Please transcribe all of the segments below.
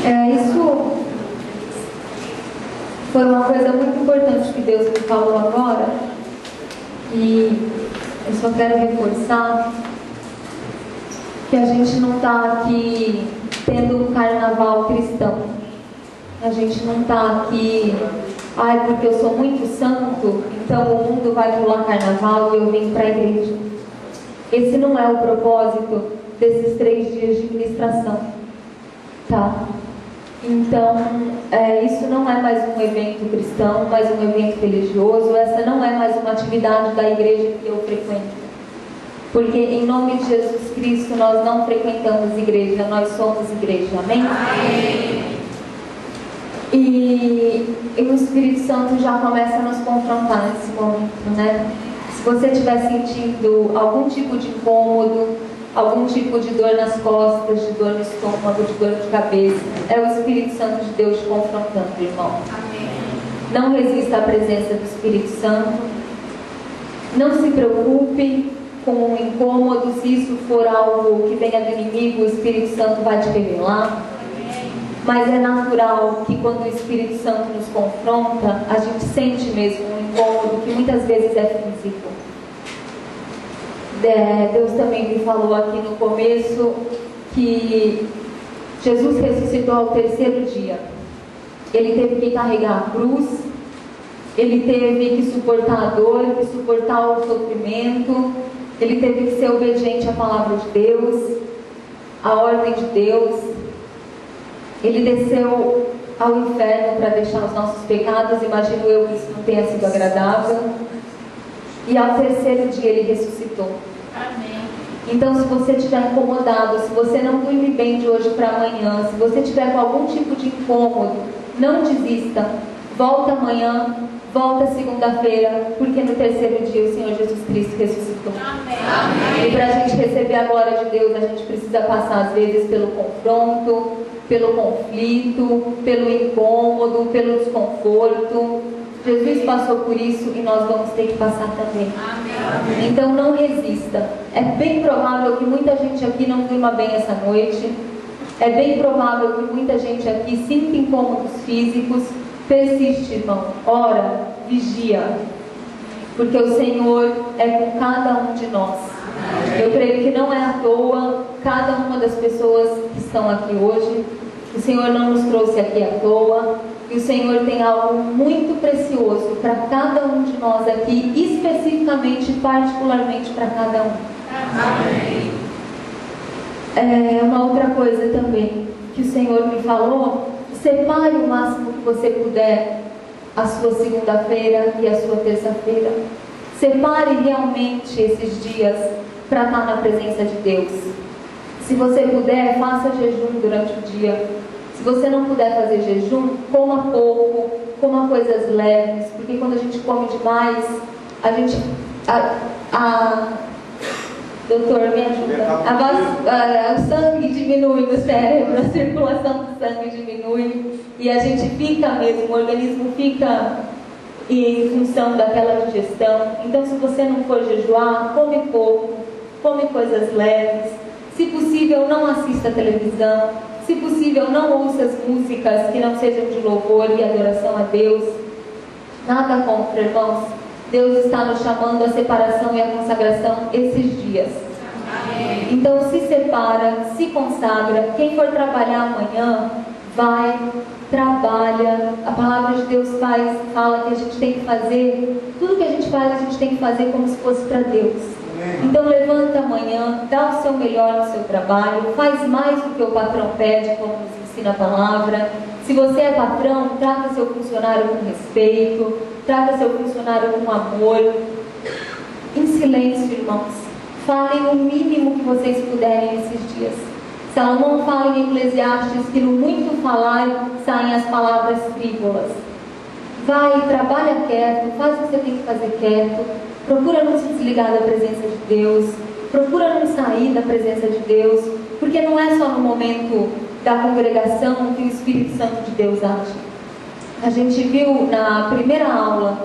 Isso foi uma coisa muito importante que Deus me falou agora, e eu só quero reforçar que a gente não está aqui tendo um carnaval cristão. A gente não está aqui, porque eu sou muito santo, então o mundo vai pular carnaval e eu vim para a igreja. Esse não é o propósito desses 3 dias de ministração, tá? Então, isso não é mais um evento cristão, mais um evento religioso, essa não é mais uma atividade da igreja que eu frequento. Porque em nome de Jesus Cristo nós não frequentamos igreja, nós somos igreja, amém? Amém. E o Espírito Santo já começa a nos confrontar nesse momento, né? Se você estiver sentindo algum tipo de incômodo, algum tipo de dor nas costas, de dor no estômago, de dor de cabeça, é o Espírito Santo de Deus te confrontando, irmão. Amém. Não resista à presença do Espírito Santo. Não se preocupe com o incômodo. Se isso for algo que venha do inimigo, o Espírito Santo vai te revelar. Mas é natural que quando o Espírito Santo nos confronta, a gente sente mesmo um incômodo que muitas vezes é físico. Deus também me falou aqui no começo que Jesus ressuscitou ao 3º dia. Ele teve que carregar a cruz, ele teve que suportar a dor, que suportar o sofrimento, ele teve que ser obediente à palavra de Deus, à ordem de Deus. Ele desceu ao inferno para deixar os nossos pecados. Imagino eu que isso não tenha sido agradável. E ao 3º dia ele ressuscitou. Amém. Então, se você estiver incomodado, se você não dormir bem de hoje para amanhã, se você tiver com algum tipo de incômodo, não desista. Volta amanhã, volta segunda-feira, porque no 3º dia o Senhor Jesus Cristo ressuscitou. Amém. E para a gente receber a glória de Deus, a gente precisa passar às vezes pelo confronto, pelo conflito, pelo incômodo, pelo desconforto. Jesus passou por isso e nós vamos ter que passar também. Amém. Então não resista. É bem provável que muita gente aqui não durma bem essa noite. É bem provável que muita gente aqui sinta incômodos físicos. Persiste, irmão. Ora, vigia. Porque o Senhor é com cada um de nós. Eu creio que não é à toa cada uma das pessoas que estão aqui hoje. O Senhor não nos trouxe aqui à toa. E o Senhor tem algo muito precioso para cada um de nós aqui, especificamente, particularmente para cada um. Amém. Uma outra coisa também que o Senhor me falou: separe o máximo que você puder a sua segunda-feira e a sua terça-feira. Separe realmente esses dias para estar na presença de Deus. Se você puder, faça jejum durante o dia. Se você não puder fazer jejum, coma pouco, coma coisas leves, porque quando a gente come demais, a gente... doutor, me ajuda. O sangue diminui no cérebro, a circulação do sangue diminui, e a gente fica mesmo, o organismo fica em função daquela digestão. Então, se você não for jejuar, come pouco, come coisas leves. Se possível, não assista a televisão. Se possível, não ouça as músicas que não sejam de louvor e adoração a Deus. Nada contra, irmãos. Deus está nos chamando à separação e à consagração esses dias. Amém. Então se separa, se consagra. Quem for trabalhar amanhã, vai, trabalha. A palavra de Deus fala que a gente tem que fazer, tudo que a gente faz, a gente tem que fazer como se fosse para Deus. Então levanta amanhã, dá o seu melhor no seu trabalho, faz mais do que o patrão pede, como nos ensina a palavra. Se você é patrão, trata seu funcionário com respeito, trata seu funcionário com amor. Em silêncio, irmãos. Falem o mínimo que vocês puderem esses dias. Salomão fala em Eclesiastes que no muito falar saem as palavras frívolas. Vai, trabalha quieto, faz o que você tem que fazer quieto. Procura não se desligar da presença de Deus. Procura não sair da presença de Deus. Porque não é só no momento da congregação que o Espírito Santo de Deus age. A gente viu na primeira aula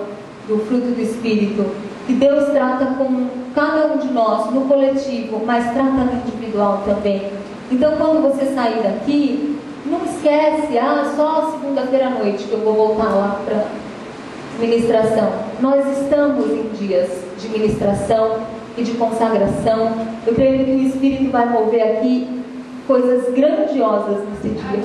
do fruto do Espírito que Deus trata com cada um de nós no coletivo, mas trata no individual também. Então quando você sair daqui, não esquece esquece, só segunda-feira à noite que eu vou voltar lá para ministração. Nós estamos em dias de ministração e de consagração. Eu creio que o Espírito vai mover aqui coisas grandiosas nesse dia.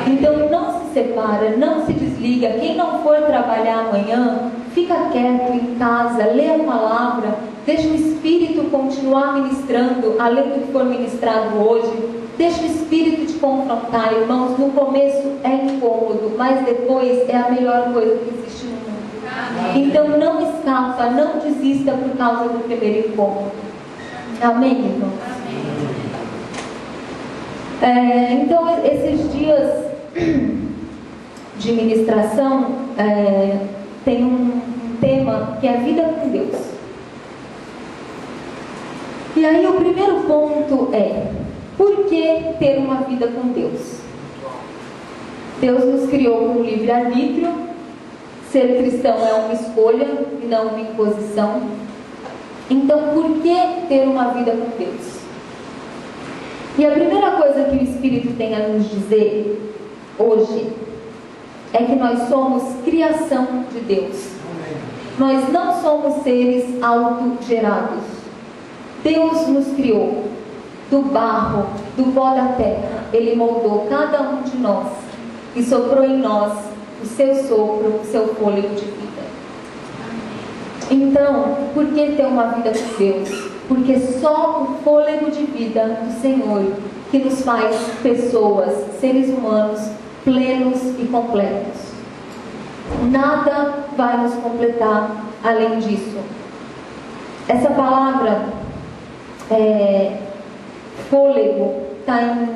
Então não se separa, não se desliga. Quem não for trabalhar amanhã, fica quieto em casa, lê a palavra, deixa o Espírito continuar ministrando, além do que for ministrado hoje. Deixa o Espírito te confrontar, irmãos. No começo é incômodo, mas depois é a melhor coisa que existe no mundo. Então não escapa, não desista por causa do primeiro incômodo. Amém, irmãos? Então esses dias de ministração tem um tema que é a vida com Deus. E aí o primeiro ponto é: por que ter uma vida com Deus? Deus nos criou com livre-arbítrio. Ser cristão é uma escolha e não uma imposição. Então, por que ter uma vida com Deus? E a primeira coisa que o Espírito tem a nos dizer hoje é que nós somos criação de Deus. Nós não somos seres autogerados. Deus nos criou do barro, do pó da terra. Ele moldou cada um de nós e soprou em nós o seu sopro, o seu fôlego de vida. Então, por que ter uma vida com Deus? Porque só o fôlego de vida do Senhor que nos faz pessoas, seres humanos plenos e completos. Nada vai nos completar além disso. Essa palavra fôlego está em...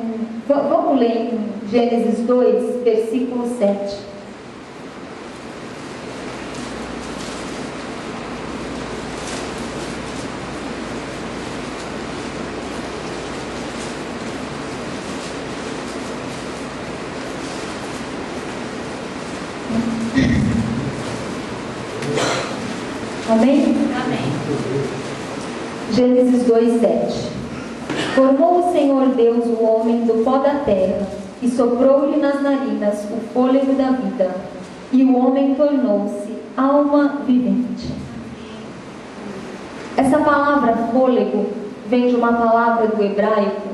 Vamos ler em Gênesis 2, versículo 7. Amém? Amém. Gênesis 2, 7. Formou o Senhor Deus o homem do pó da terra e soprou-lhe nas narinas o fôlego da vida, e o homem tornou-se alma vivente. Essa palavra fôlego vem de uma palavra do hebraico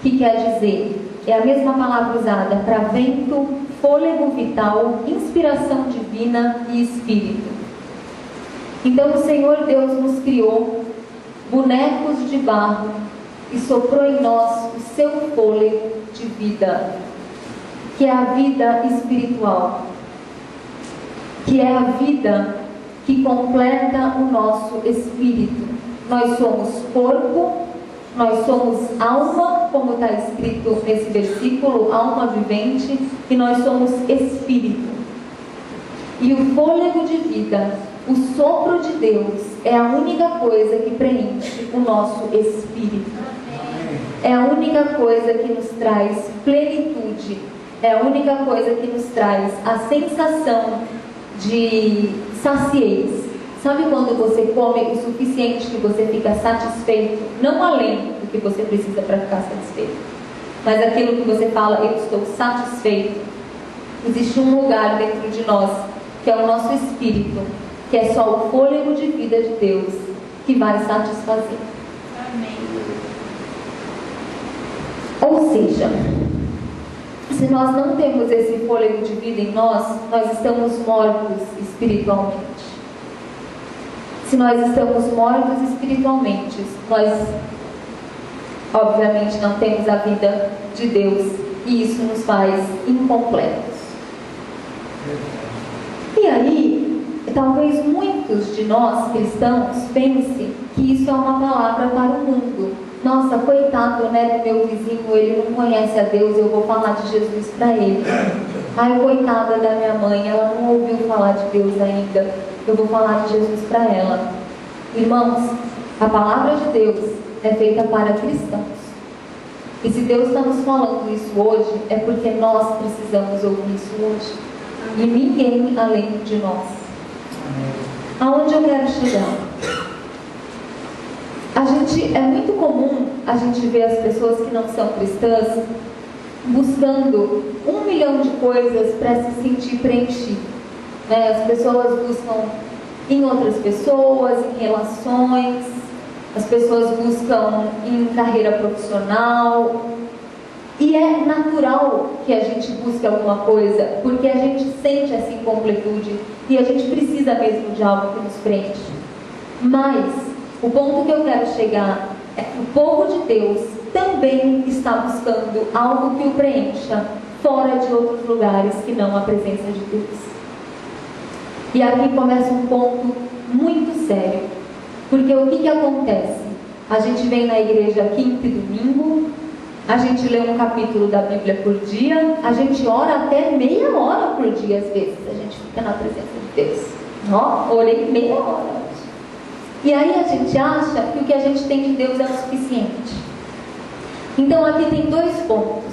que quer dizer, é a mesma palavra usada para vento, fôlego vital, inspiração divina e espírito. Então o Senhor Deus nos criou bonecos de barro e soprou em nós o seu fôlego de vida, que é a vida espiritual, que é a vida que completa o nosso espírito. Nós somos corpo, nós somos alma, como está escrito nesse versículo, alma vivente, e nós somos espírito. E o fôlego de vida, o sopro de Deus, é a única coisa que preenche o nosso espírito. É a única coisa que nos traz plenitude. É a única coisa que nos traz a sensação de saciez. Sabe quando você come o suficiente que você fica satisfeito? Não além do que você precisa para ficar satisfeito, mas aquilo que você fala, eu estou satisfeito. Existe um lugar dentro de nós, que é o nosso espírito, que é só o fôlego de vida de Deus que vai satisfazer. Amém. Ou seja, se nós não temos esse fôlego de vida em nós, nós estamos mortos espiritualmente. Se nós estamos mortos espiritualmente, nós obviamente não temos a vida de Deus, e isso nos faz incompletos. E aí, talvez muitos de nós cristãos pensem que isso é uma palavra para o mundo. Nossa, coitado, né, do meu vizinho, ele não conhece a Deus, eu vou falar de Jesus para ele. Ai, coitada da minha mãe, ela não ouviu falar de Deus ainda, eu vou falar de Jesus para ela. Irmãos, a palavra de Deus é feita para cristãos. E se Deus está nos falando isso hoje, é porque nós precisamos ouvir isso hoje. E ninguém além de nós. Aonde eu quero chegar? É muito comum a gente ver as pessoas que não são cristãs buscando 1 milhão de coisas para se sentir preenchido, né? As pessoas buscam em outras pessoas, em relações, as pessoas buscam em carreira profissional, e é natural que a gente busque alguma coisa, porque a gente sente essa incompletude e a gente precisa mesmo de algo que nos preenche. Mas o ponto que eu quero chegar é que o povo de Deus também está buscando algo que o preencha fora de outros lugares que não a presença de Deus. E aqui começa um ponto muito sério, porque o que acontece? A gente vem na igreja quinta e domingo, a gente lê um capítulo da Bíblia por dia, a gente ora até meia hora por dia às vezes, a gente fica na presença de Deus. Ó, orei meia hora hoje. E aí a gente acha que o que a gente tem de Deus é o suficiente. Então aqui tem 2 pontos.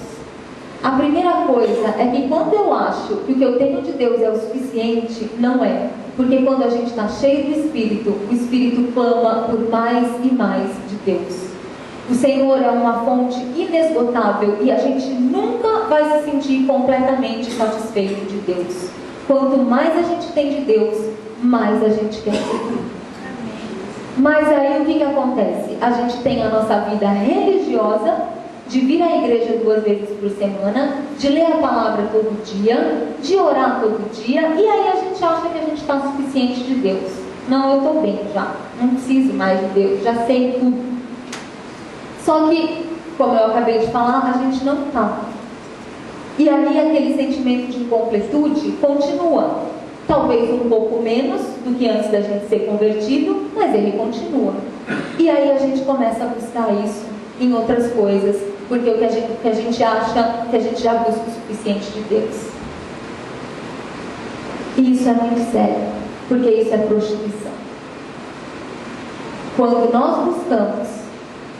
A primeira coisa é que quando eu acho que o que eu tenho de Deus é o suficiente, não é. Porque quando a gente está cheio do Espírito, o Espírito clama por mais e mais de Deus. O Senhor é uma fonte inesgotável e a gente nunca vai se sentir completamente satisfeito de Deus. Quanto mais a gente tem de Deus, mais a gente quer seguir. Mas aí o que acontece? A gente tem a nossa vida religiosa, de vir à igreja 2 vezes por semana, de ler a palavra todo dia, de orar todo dia, e aí a gente acha que a gente está suficiente de Deus. Não, eu estou bem já, não preciso mais de Deus, já sei tudo. Só que, como eu acabei de falar, a gente não está. E aí aquele sentimento de incompletude continua. Talvez um pouco menos do que antes da gente ser convertido, mas ele continua. E aí a gente começa a buscar isso em outras coisas, porque o que a gente acha que a gente já busca o suficiente de Deus. E isso é muito sério, porque isso é prostituição. Quando nós buscamos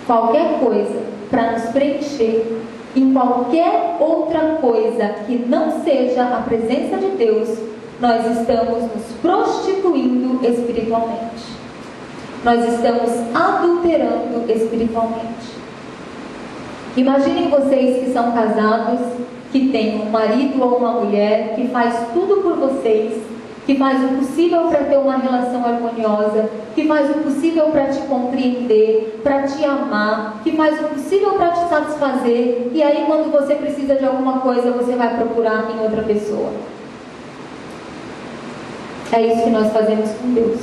qualquer coisa para nos preencher em qualquer outra coisa que não seja a presença de Deus, nós estamos nos prostituindo espiritualmente. Nós estamos adulterando espiritualmente. Imaginem vocês que são casados, que têm um marido ou uma mulher que faz tudo por vocês, que faz o possível para ter uma relação harmoniosa, que faz o possível para te compreender, para te amar, que faz o possível para te satisfazer, e aí quando você precisa de alguma coisa, você vai procurar em outra pessoa. É isso que nós fazemos com Deus.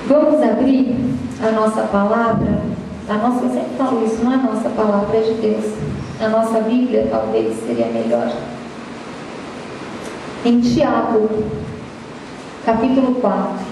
Vamos abrir a nossa palavra. Eu sempre falo isso, não é a nossa palavra, é de Deus. A nossa Bíblia talvez seria melhor. Em Tiago, capítulo 4.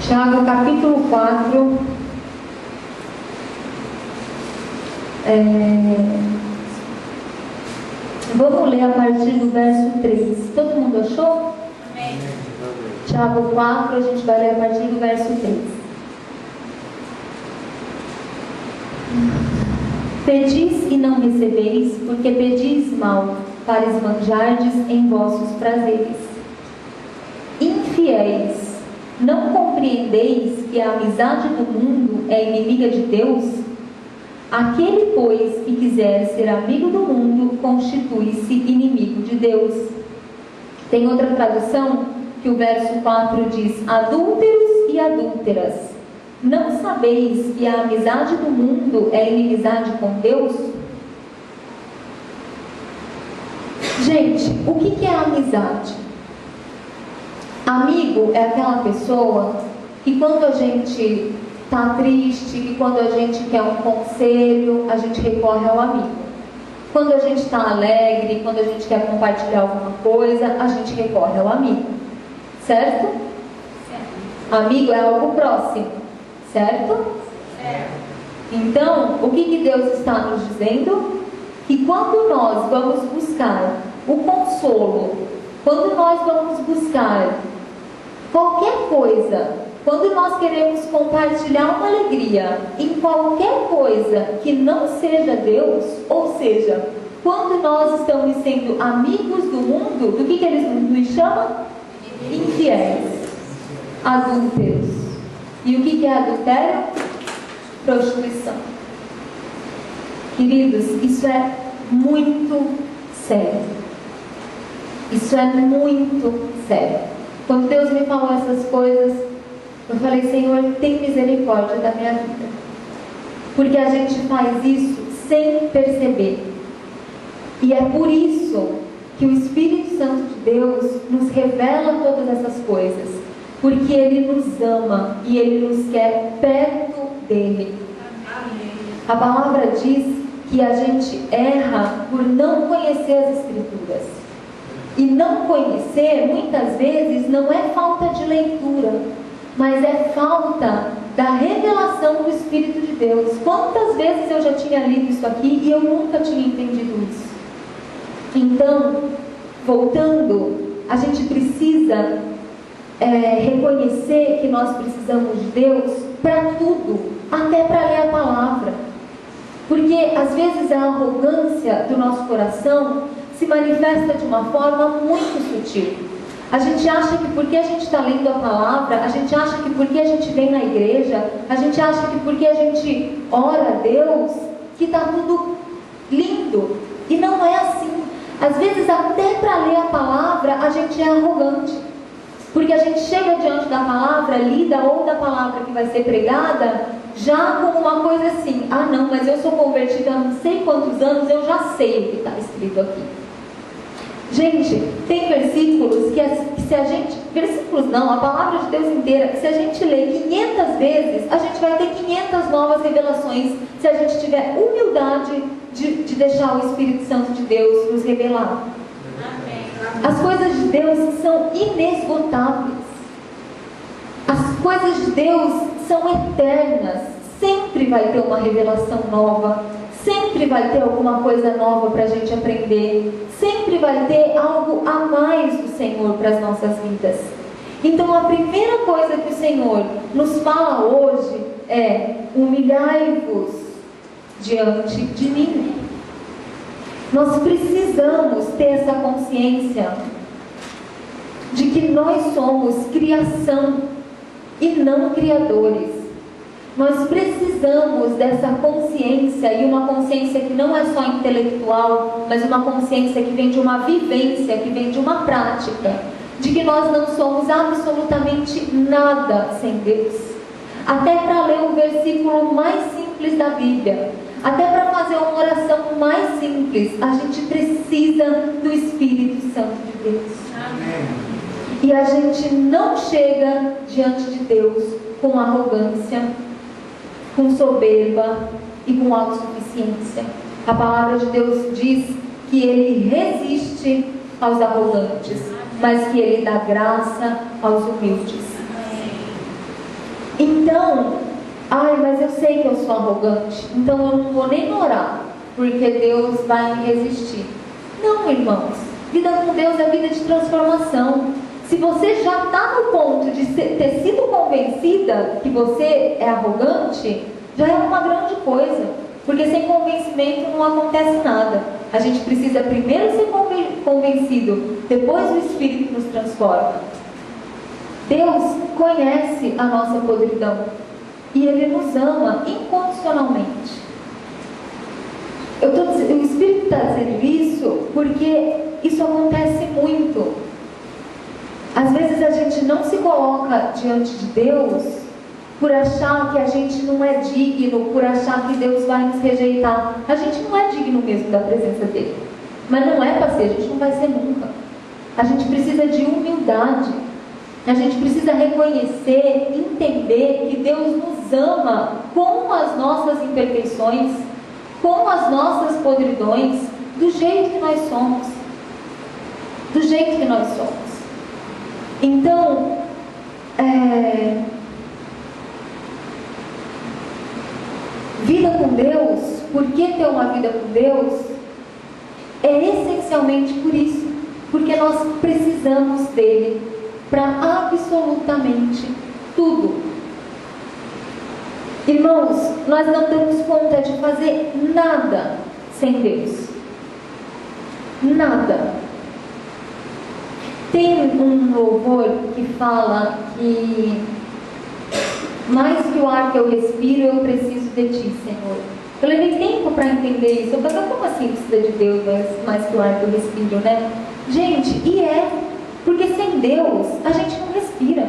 Tiago, capítulo 4, vamos ler a partir do verso 3. Todo mundo achou? Amém. Tiago 4, a gente vai ler a partir do verso 3. Pedis e não recebeis, porque pedis mal, para esbanjardes em vossos prazeres. Infiéis, não compreendeis que a amizade do mundo é inimiga de Deus? Aquele, pois, que quiser ser amigo do mundo, constitui-se inimigo de Deus. Tem outra tradução que o verso 4 diz: adúlteros e adúlteras, não sabeis que a amizade do mundo é inimizade com Deus? Gente, o que é amizade? Amigo é aquela pessoa que quando a gente está triste, que quando a gente quer um conselho, a gente recorre ao amigo. Quando a gente está alegre, quando a gente quer compartilhar alguma coisa, a gente recorre ao amigo, certo? Amigo é algo próximo, certo? Então, o que Deus está nos dizendo? Que quando nós vamos buscar o consolo, quando nós vamos buscar qualquer coisa, quando nós queremos compartilhar uma alegria em qualquer coisa que não seja Deus, ou seja, quando nós estamos sendo amigos do mundo, do que eles nos chamam? Infiéis, adúlteros. E o que é adultério? Prostituição. Queridos, isso é muito sério. Isso é muito sério. Quando Deus me falou essas coisas, eu falei: Senhor, tem misericórdia da minha vida. Porque a gente faz isso sem perceber. E é por isso que o Espírito Santo de Deus nos revela todas essas coisas. Porque Ele nos ama e Ele nos quer perto dEle. A palavra diz que a gente erra por não conhecer as Escrituras. E não conhecer, muitas vezes, não é falta de leitura, mas é falta da revelação do Espírito de Deus. Quantas vezes eu já tinha lido isso aqui e eu nunca tinha entendido isso? Então, voltando, a gente precisa reconhecer que nós precisamos de Deus para tudo, até para ler a palavra. Porque às vezes a arrogância do nosso coração se manifesta de uma forma muito sutil. A gente acha que porque a gente está lendo a palavra, a gente acha que porque a gente vem na igreja, a gente acha que porque a gente ora a Deus, que está tudo lindo. E não é assim. Às vezes até para ler a palavra a gente é arrogante. Porque a gente chega diante da palavra lida ou da palavra que vai ser pregada já como uma coisa assim: ah não, mas eu sou convertida há não sei quantos anos, eu já sei o que está escrito aqui. Gente, tem versículos que se a gente... Versículos não, a palavra de Deus inteira, que se a gente ler 500 vezes, a gente vai ter 500 novas revelações, se a gente tiver humildade de deixar o Espírito Santo de Deus nos revelar. As coisas de Deus são inesgotáveis. As coisas de Deus são eternas. Sempre vai ter uma revelação nova. Sempre vai ter alguma coisa nova para a gente aprender. Sempre vai ter algo a mais do Senhor para as nossas vidas. Então a primeira coisa que o Senhor nos fala hoje é: humilhai-vos diante de mim. Nós precisamos ter essa consciência de que nós somos criação e não criadores. Nós precisamos dessa consciência, e uma consciência que não é só intelectual, mas uma consciência que vem de uma vivência, que vem de uma prática, de que nós não somos absolutamente nada sem Deus. Até para ler o versículo mais simples da Bíblia, até para fazer uma oração mais simples, a gente precisa do Espírito Santo de Deus. Amém. E a gente não chega diante de Deus com arrogância, com soberba e com autossuficiência. A palavra de Deus diz que Ele resiste aos arrogantes, mas que Ele dá graça aos humildes. Então, mas eu sei que eu sou arrogante, então eu não vou nem orar, porque Deus vai me resistir. Não, irmãos, vida com Deus é vida de transformação. Se você já está no ponto de ter sido convencida que você é arrogante, já é uma grande coisa, porque sem convencimento não acontece nada. A gente precisa primeiro ser convencido, depois o Espírito nos transforma. Deus conhece a nossa podridão e Ele nos ama incondicionalmente. O Espírito está dizendo isso porque isso acontece muito. Às vezes a gente não se coloca diante de Deus por achar que a gente não é digno, por achar que Deus vai nos rejeitar. A gente não é digno mesmo da presença dEle, mas não é para ser, a gente não vai ser nunca. A gente precisa de humildade. A gente precisa reconhecer, entender que Deus nos ama com as nossas imperfeições, com as nossas podridões, do jeito que nós somos. Do jeito que nós somos. Então, vida com Deus, por que ter uma vida com Deus? É essencialmente por isso, porque nós precisamos dele para absolutamente tudo. Irmãos, nós não damos conta de fazer nada sem Deus. Nada. Tem um louvor que fala que mais que o ar que eu respiro, eu preciso de ti, Senhor. Eu levei tempo para entender isso. Eu falei, como assim precisa de Deus, mais que o ar que eu respiro, né? Gente, porque sem Deus a gente não respira.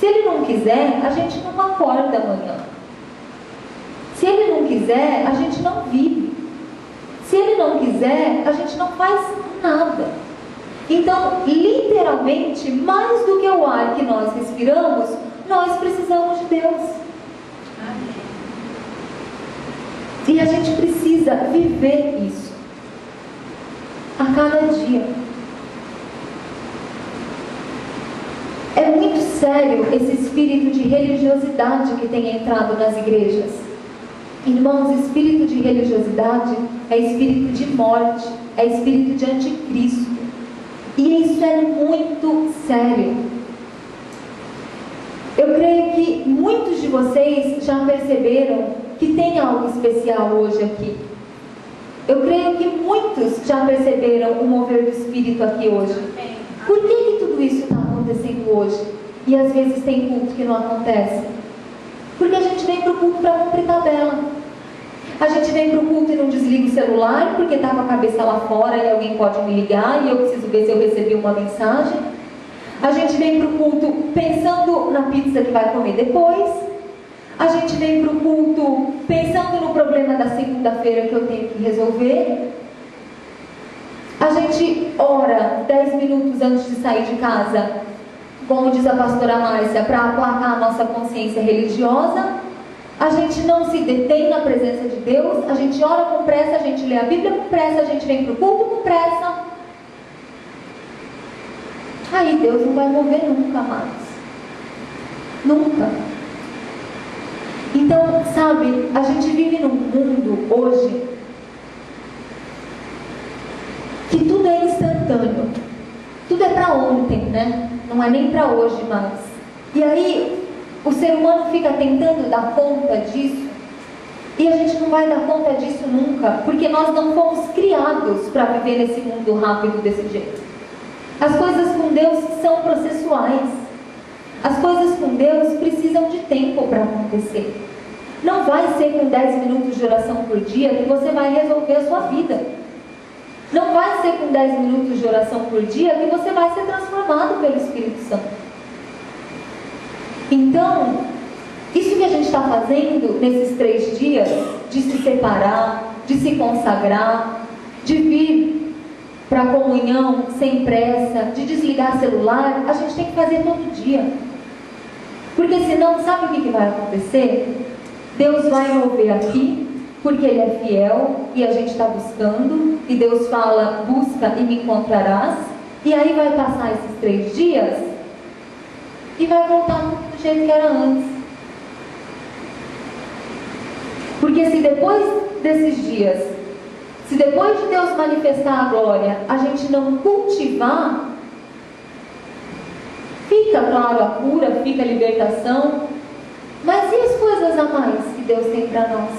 Se Ele não quiser, a gente não acorda amanhã. Se Ele não quiser, a gente não vive. Se Ele não quiser, a gente não faz nada. Então, literalmente, mais do que o ar que nós respiramos, nós precisamos de Deus. Amém. E a gente precisa viver isso a cada dia. É muito sério esse espírito de religiosidade que tem entrado nas igrejas. Irmãos, espírito de religiosidade é espírito de morte, é espírito de anticristo. E isso é muito sério. Eu creio que muitos de vocês já perceberam que tem algo especial hoje aqui. Eu creio que muitos já perceberam o mover do Espírito aqui hoje. Por que tudo isso está acontecendo hoje? E às vezes tem culto que não acontece? Porque a gente vem para o culto para cumprir tabela. A gente vem para o culto e não desliga o celular porque está com a cabeça lá fora e alguém pode me ligar e eu preciso ver se eu recebi uma mensagem. A gente vem para o culto pensando na pizza que vai comer depois. A gente vem para o culto pensando no problema da segunda-feira que eu tenho que resolver. A gente ora 10 minutos antes de sair de casa, como diz a pastora Márcia, para aplacar a nossa consciência religiosa. A gente não se detém na presença de Deus. A gente ora com pressa, a gente lê a Bíblia com pressa, a gente vem para o culto com pressa. Aí Deus não vai mover nunca mais. Nunca. Então, sabe, a gente vive num mundo hoje que tudo é instantâneo. Tudo é para ontem, né? Não é nem para hoje mais. E aí, o ser humano fica tentando dar conta disso. E a gente não vai dar conta disso nunca. Porque nós não fomos criados para viver nesse mundo rápido desse jeito. As coisas com Deus são processuais. As coisas com Deus precisam de tempo para acontecer. Não vai ser com 10 minutos de oração por dia que você vai resolver a sua vida. Não vai ser com 10 minutos de oração por dia que você vai ser transformado pelo Espírito Santo. Então, isso que a gente está fazendo nesses 3 dias, de se separar, de se consagrar, de vir para a comunhão sem pressa, de desligar celular, a gente tem que fazer todo dia. Porque senão, sabe o que vai acontecer? Deus vai mover aqui, porque Ele é fiel e a gente está buscando, e Deus fala, busca e me encontrarás, e aí vai passar esses 3 dias e vai voltar do jeito que era antes. Porque se depois desses dias, se depois de Deus manifestar a glória, a gente não cultivar, fica claro a cura, fica a libertação, mas e as coisas a mais que Deus tem para nós?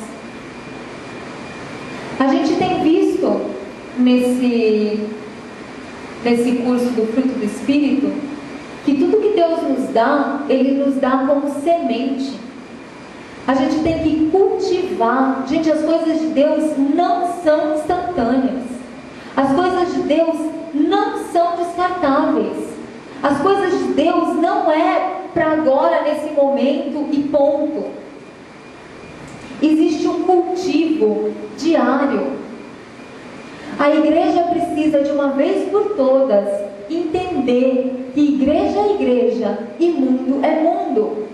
A gente tem visto nesse curso do fruto do Espírito que tudo que Deus nos dá, Ele nos dá como semente. A gente tem que cultivar. Gente, as coisas de Deus não são instantâneas. As coisas de Deus não são descartáveis. As coisas de Deus não é para agora, nesse momento e ponto. Existe um cultivo diário. A igreja precisa, de uma vez por todas, entender que igreja é igreja e mundo é mundo.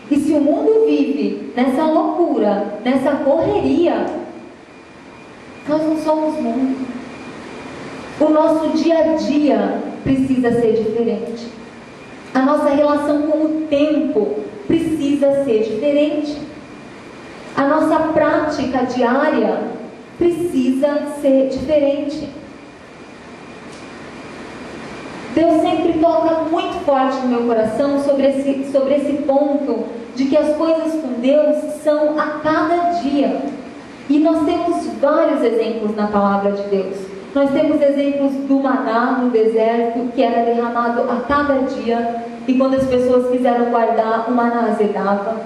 E se o mundo vive nessa loucura, nessa correria, nós não somos mundo. O nosso dia a dia precisa ser diferente. A nossa relação com o tempo precisa ser diferente. A nossa prática diária precisa ser diferente. Deus sempre toca muito forte no meu coração sobre esse ponto de que as coisas com Deus são a cada dia. E nós temos vários exemplos na palavra de Deus. Nós temos exemplos do maná no deserto, que era derramado a cada dia, e quando as pessoas quiseram guardar, o maná azedava.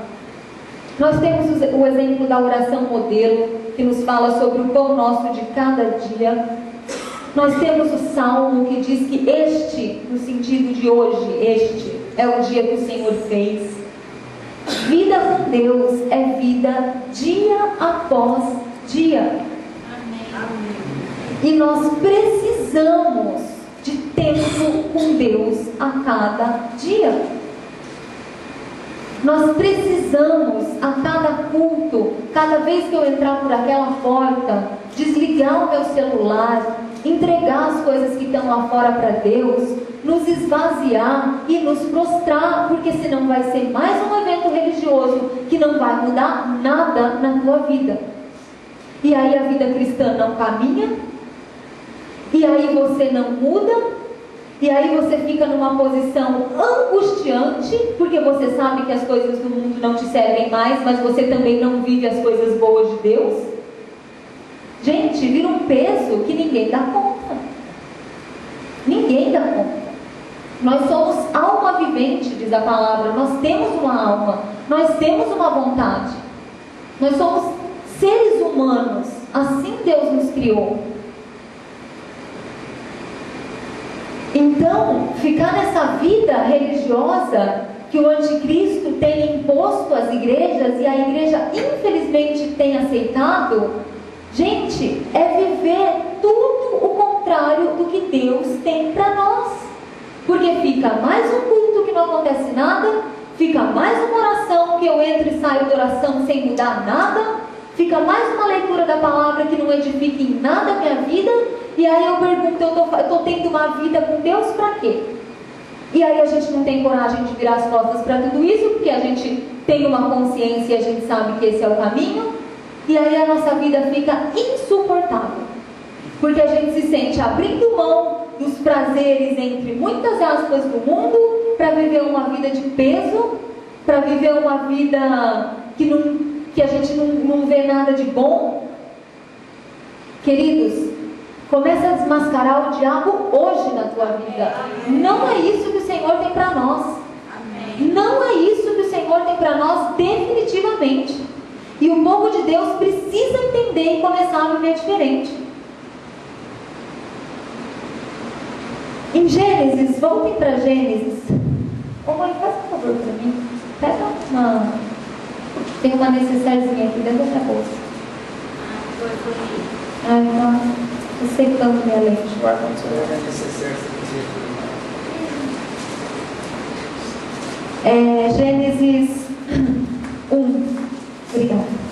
Nós temos o exemplo da oração modelo, que nos fala sobre o pão nosso de cada dia. Nós temos o Salmo que diz que este, no sentido de hoje, este é o dia que o Senhor fez. Vida com Deus é vida dia após dia. Amém. E nós precisamos de tempo com Deus a cada dia. Nós precisamos a cada culto, cada vez que eu entrar por aquela porta, desligar o meu celular, entregar as coisas que estão lá fora para Deus, nos esvaziar e nos prostrar, porque senão vai ser mais um evento religioso que não vai mudar nada na tua vida. E aí a vida cristã não caminha, e aí você não muda, e aí você fica numa posição angustiante, porque você sabe que as coisas do mundo não te servem mais, mas você também não vive as coisas boas de Deus. Gente, vira um peso que ninguém dá conta. Ninguém dá conta. Nós somos alma vivente, diz a palavra. Nós temos uma alma. Nós temos uma vontade. Nós somos seres humanos. Assim Deus nos criou. Então, ficar nessa vida religiosa que o anticristo tem imposto às igrejas e a igreja infelizmente tem aceitado, gente, é viver tudo o contrário do que Deus tem para nós. Porque fica mais um culto que não acontece nada, fica mais uma oração que eu entro e saio da oração sem mudar nada, fica mais uma leitura da palavra que não edifica em nada a minha vida, e aí eu pergunto, eu estou tendo uma vida com Deus para quê? E aí a gente não tem coragem de virar as costas para tudo isso, porque a gente tem uma consciência e a gente sabe que esse é o caminho, e aí a nossa vida fica insuportável, porque a gente se sente abrindo mão dos prazeres, entre muitas aspas, do mundo, para viver uma vida de peso, para viver uma vida que a gente não vê nada de bom. Queridos, começa a desmascarar o diabo hoje na tua vida. Não é isso que o Senhor tem para nós. Não é isso que o Senhor tem para nós definitivamente. E o povo de Deus precisa entender e começar a viver diferente. Em Gênesis, voltem para Gênesis. Ô mãe, faz um favor para mim. Pega uma... Tem uma necessairezinha aqui dentro da minha bolsa. Ai, não. Eu sei tanto minha lente. O ar-condicionado é necessário. Gênesis 1. Obrigada.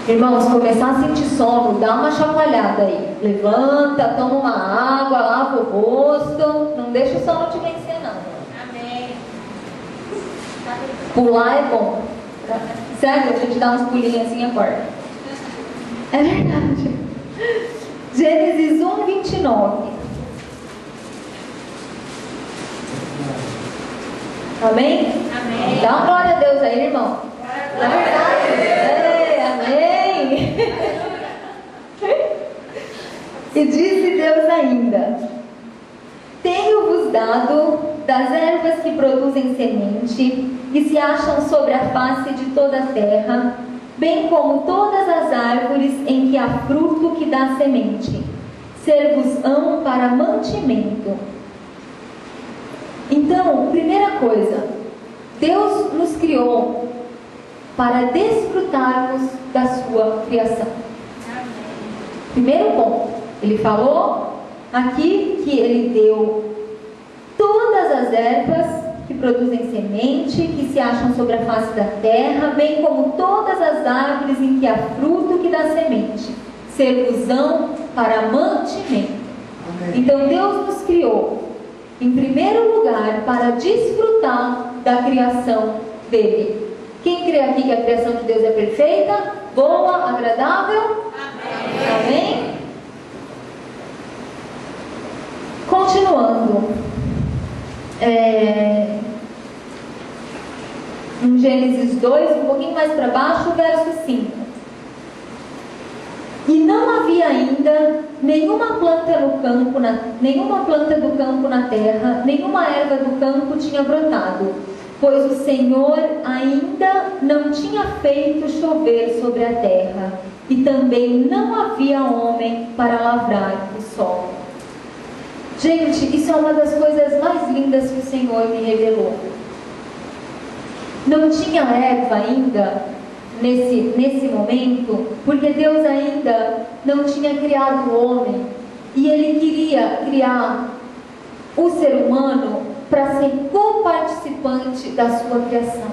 Irmãos, começar a sentir sono, dá uma chacoalhada aí. Levanta, toma uma água, lava o rosto. Não deixa o sono te vencer, não. Amém. Pular é bom. Sério, a gente dá uns pulinhos assim e acorda. É verdade. Gênesis 1, 29. Amém? Amém. Dá uma glória a Deus aí, irmão. É verdade. Amém. E disse Deus ainda: tenho-vos dado das ervas que produzem semente e se acham sobre a face de toda a terra, bem como todas as árvores em que há fruto que dá semente, ser-vos-ão para mantimento. Então, primeira coisa, Deus nos criou para desfrutarmos da sua criação. Primeiro ponto, Ele falou aqui que ele deu todas as ervas que produzem semente, que se acham sobre a face da terra, bem como todas as árvores em que há fruto que dá semente, ser-vos-ão para mantimento. Então Deus nos criou, em primeiro lugar, para desfrutar da criação dele. Quem crê aqui que a criação de Deus é perfeita, boa, agradável? Amém? Continuando, em Gênesis 2, um pouquinho mais para baixo, verso 5. E não havia ainda nenhuma planta do campo na terra, nenhuma erva do campo tinha brotado, pois o Senhor ainda não tinha feito chover sobre a terra, e também não havia homem para lavrar o solo. Gente, isso é uma das coisas mais lindas que o Senhor me revelou. Não tinha erva ainda nesse momento, porque Deus ainda não tinha criado o homem, e Ele queria criar o ser humano para ser coparticipante da sua criação,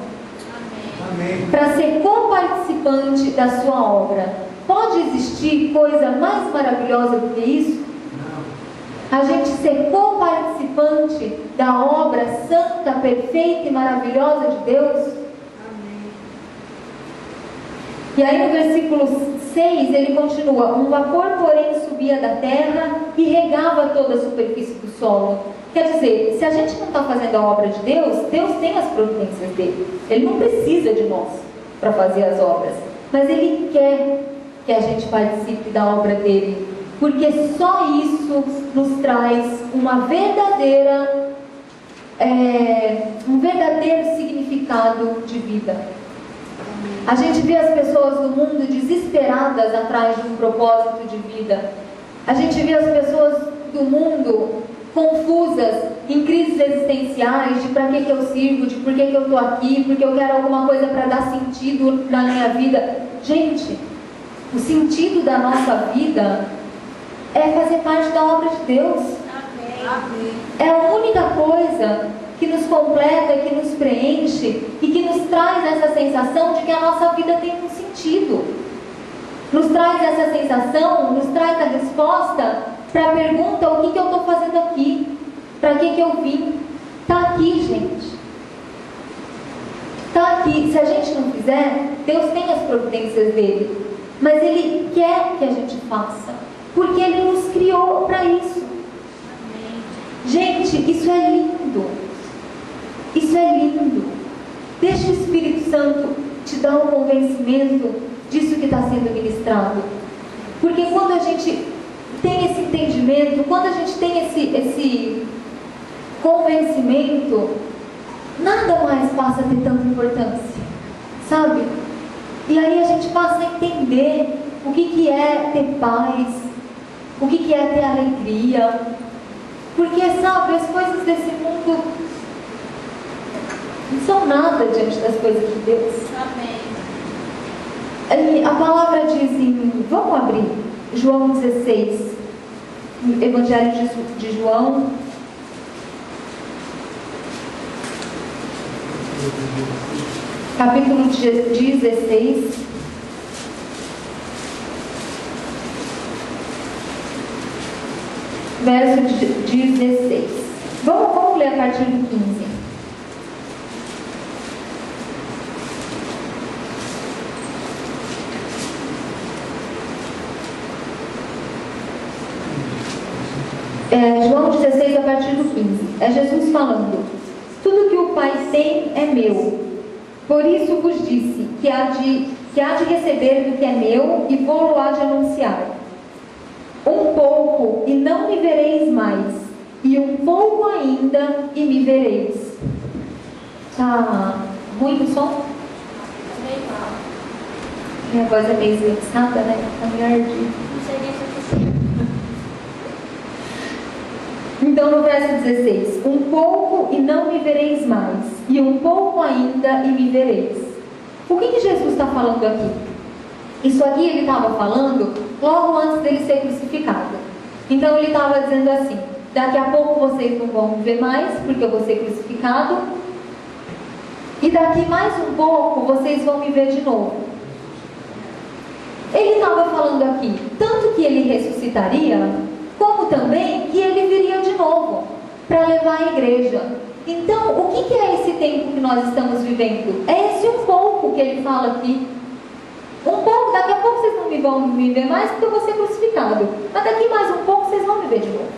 para ser coparticipante da sua obra. Pode existir coisa mais maravilhosa do que isso? A gente ser coparticipante da obra santa, perfeita e maravilhosa de Deus? E aí no versículo 6 ele continua: um vapor, porém, subia da terra e regava toda a superfície do solo. Quer dizer, se a gente não está fazendo a obra de Deus, Deus tem as providências dele. Ele não precisa de nós para fazer as obras, mas Ele quer que a gente participe da obra dele, porque só isso nos traz um verdadeiro significado de vida. A gente vê as pessoas do mundo desesperadas atrás de um propósito de vida. A gente vê as pessoas do mundo confusas, em crises existenciais, de para que eu sirvo, de por que eu estou aqui, porque eu quero alguma coisa para dar sentido na minha vida. Gente, o sentido da nossa vida é fazer parte da obra de Deus. Amém. É a única coisa que nos completa, que nos preenche e que nos traz essa sensação de que a nossa vida tem um sentido. Nos traz essa sensação, nos traz a resposta para a pergunta: o que eu estou fazendo aqui? Para que eu vim? Está aqui, gente. Está aqui. Se a gente não fizer, Deus tem as providências dele, mas Ele quer que a gente faça, porque Ele nos criou para isso. Gente, isso é lindo. Isso é lindo. Deixa o Espírito Santo te dar um convencimento disso que está sendo ministrado. Porque quando a gente tem esse entendimento, quando a gente tem esse convencimento, nada mais passa a ter tanta importância, sabe? E aí a gente passa a entender o que é ter paz, o que é ter alegria. Porque, sabe, as coisas desse mundo não são nada diante das coisas de Deus. Amém. E a palavra diz vamos abrir João 16, Evangelho de João, capítulo 16, verso 16. Vamos ler a partir do 15. João 16, a partir do 15. É Jesus falando: tudo que o Pai tem é meu. Por isso vos disse que há de receber do que é meu e vou-lo há de anunciar. Um pouco e não me vereis mais, e um pouco ainda e me vereis. Tá ruim o som? Minha voz é meio esveiçada, né? Tá meio ardida. Então no verso 16: um pouco e não me vereis mais, e um pouco ainda e me vereis. O que Jesus está falando aqui? Isso aqui ele estava falando logo antes dele ser crucificado. Então ele estava dizendo assim: daqui a pouco vocês não vão me ver mais, porque eu vou ser crucificado, e daqui mais um pouco vocês vão me ver de novo. Ele estava falando aqui tanto que ele ressuscitaria, como também que ele viria de novo para levar a igreja. Então, o que é esse tempo que nós estamos vivendo? É esse um pouco que ele fala aqui. Um pouco, daqui a pouco vocês não vão me ver mais, porque eu vou ser crucificado. Mas daqui mais um pouco vocês vão me ver de novo.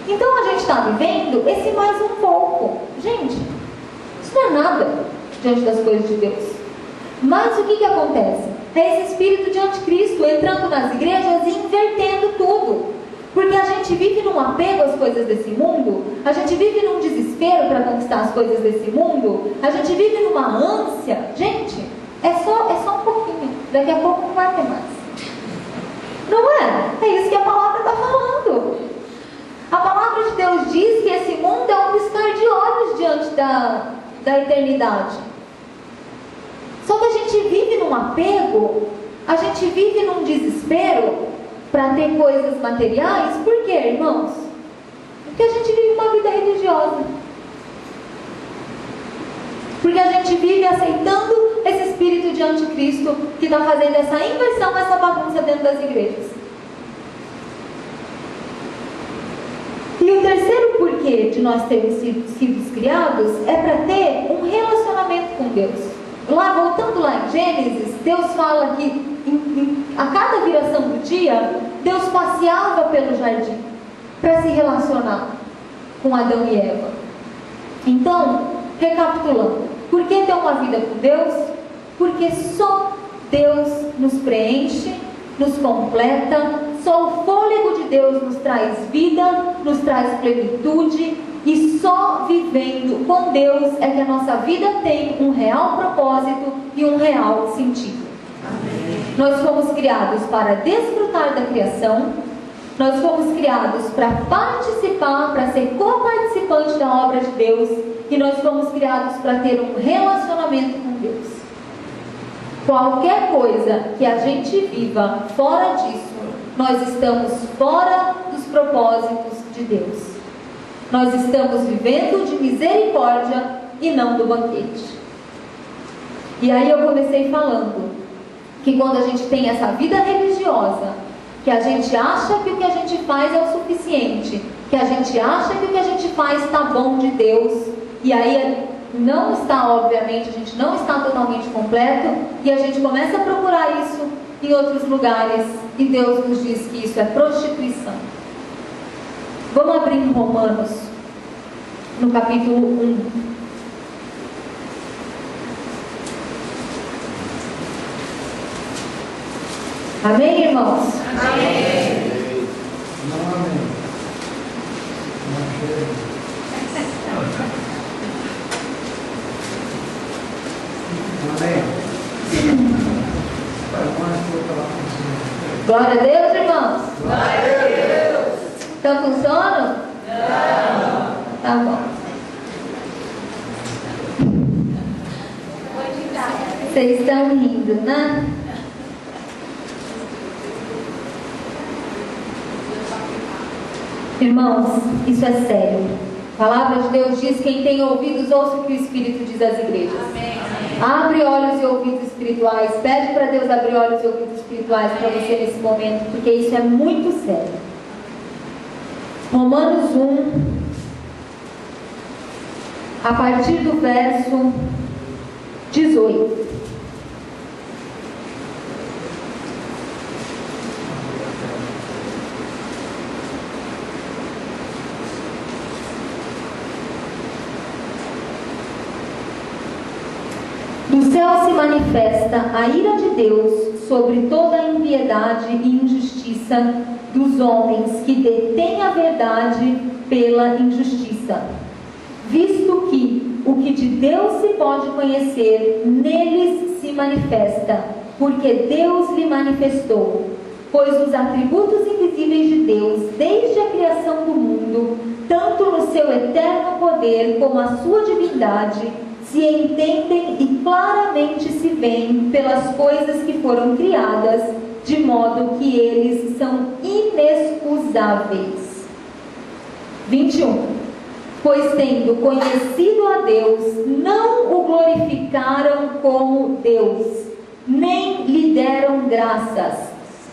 Então a gente está vivendo esse mais um pouco. Gente, isso não é nada diante das coisas de Deus. Mas o que acontece? É esse espírito de anticristo entrando nas igrejas e invertendo tudo. Porque a gente vive num apego às coisas desse mundo, a gente vive num desespero para conquistar as coisas desse mundo, a gente vive numa ânsia. Gente, é só um pouquinho, daqui a pouco não vai ter mais. Não é? É isso que a palavra está falando. A palavra de Deus diz que esse mundo é um piscar de olhos diante da eternidade. Só que a gente vive num apego, a gente vive num desespero para ter coisas materiais. Por quê, irmãos? Porque a gente vive uma vida religiosa. Porque a gente vive aceitando esse espírito de anticristo que está fazendo essa inversão, essa bagunça dentro das igrejas. E o terceiro porquê de nós termos sido criados é para ter um relacionamento com Deus. Lá, voltando lá em Gênesis, Deus fala que a cada viração do dia, Deus passeava pelo jardim para se relacionar com Adão e Eva. Então, recapitulando, por que ter uma vida com Deus? Porque só Deus nos preenche, nos completa, só o fôlego de Deus nos traz vida, nos traz plenitude, e só vivendo com Deus é que a nossa vida tem um real propósito e um real sentido. Amém. Nós fomos criados para desfrutar da criação, nós fomos criados para participar, para ser co-participante da obra de Deus, e nós fomos criados para ter um relacionamento com Deus. Qualquer coisa que a gente viva fora disso, nós estamos fora dos propósitos de Deus. Nós estamos vivendo de misericórdia e não do banquete. E aí eu comecei falando que quando a gente tem essa vida religiosa, que a gente acha que o que a gente faz é o suficiente, que a gente acha que o que a gente faz está bom de Deus, e aí não está, obviamente, a gente não está totalmente completo, e a gente começa a procurar isso em outros lugares, e Deus nos diz que isso é prostituição. Vamos abrir em Romanos, no capítulo 1. Amém, irmãos? Amém. Não, amém. Glória a Deus, irmãos. Glória a Deus. Estão com sono? Não. Tá bom. Vocês estão rindo, né? Irmãos, isso é sério. A palavra de Deus diz: quem tem ouvidos, ouça o que o Espírito diz às igrejas. Amém. Abre olhos e ouvidos espirituais. Pede para Deus abrir olhos e ouvidos espirituais para você nesse momento, porque isso é muito sério. Romanos 1, a partir do verso 18. Do céu se manifesta a ira de Deus sobre toda a impiedade e injustiça dos homens que detêm a verdade pela injustiça, visto que o que de Deus se pode conhecer neles se manifesta, porque Deus lhe manifestou, pois os atributos invisíveis de Deus, desde a criação do mundo, tanto no seu eterno poder como a sua divindade, se entendem e claramente se veem pelas coisas que foram criadas, de modo que eles são inexcusáveis. 21. Pois tendo conhecido a Deus, não o glorificaram como Deus, nem lhe deram graças.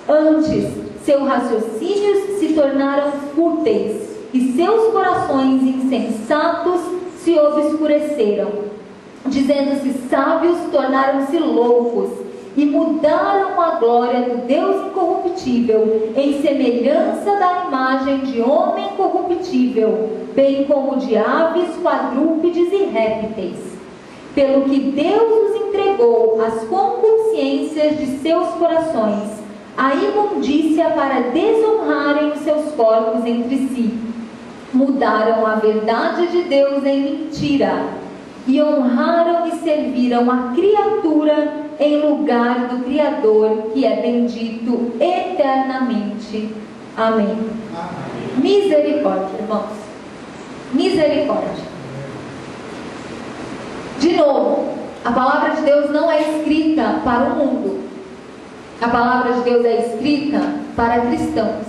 Antes, seus raciocínios se tornaram fúteis, e seus corações insensatos se obscureceram. Dizendo-se sábios, tornaram-se loucos, e mudaram a glória do Deus incorruptível, em semelhança da imagem de homem corruptível, bem como de aves, quadrúpedes e répteis. Pelo que Deus os entregou às concupiscências de seus corações, a imundícia para desonrarem os seus corpos entre si. Mudaram a verdade de Deus em mentira, e honraram e serviram a criatura em lugar do Criador, que é bendito eternamente. Amém. Misericórdia, irmãos. Misericórdia. De novo, a palavra de Deus não é escrita para o mundo. A palavra de Deus é escrita para cristãos.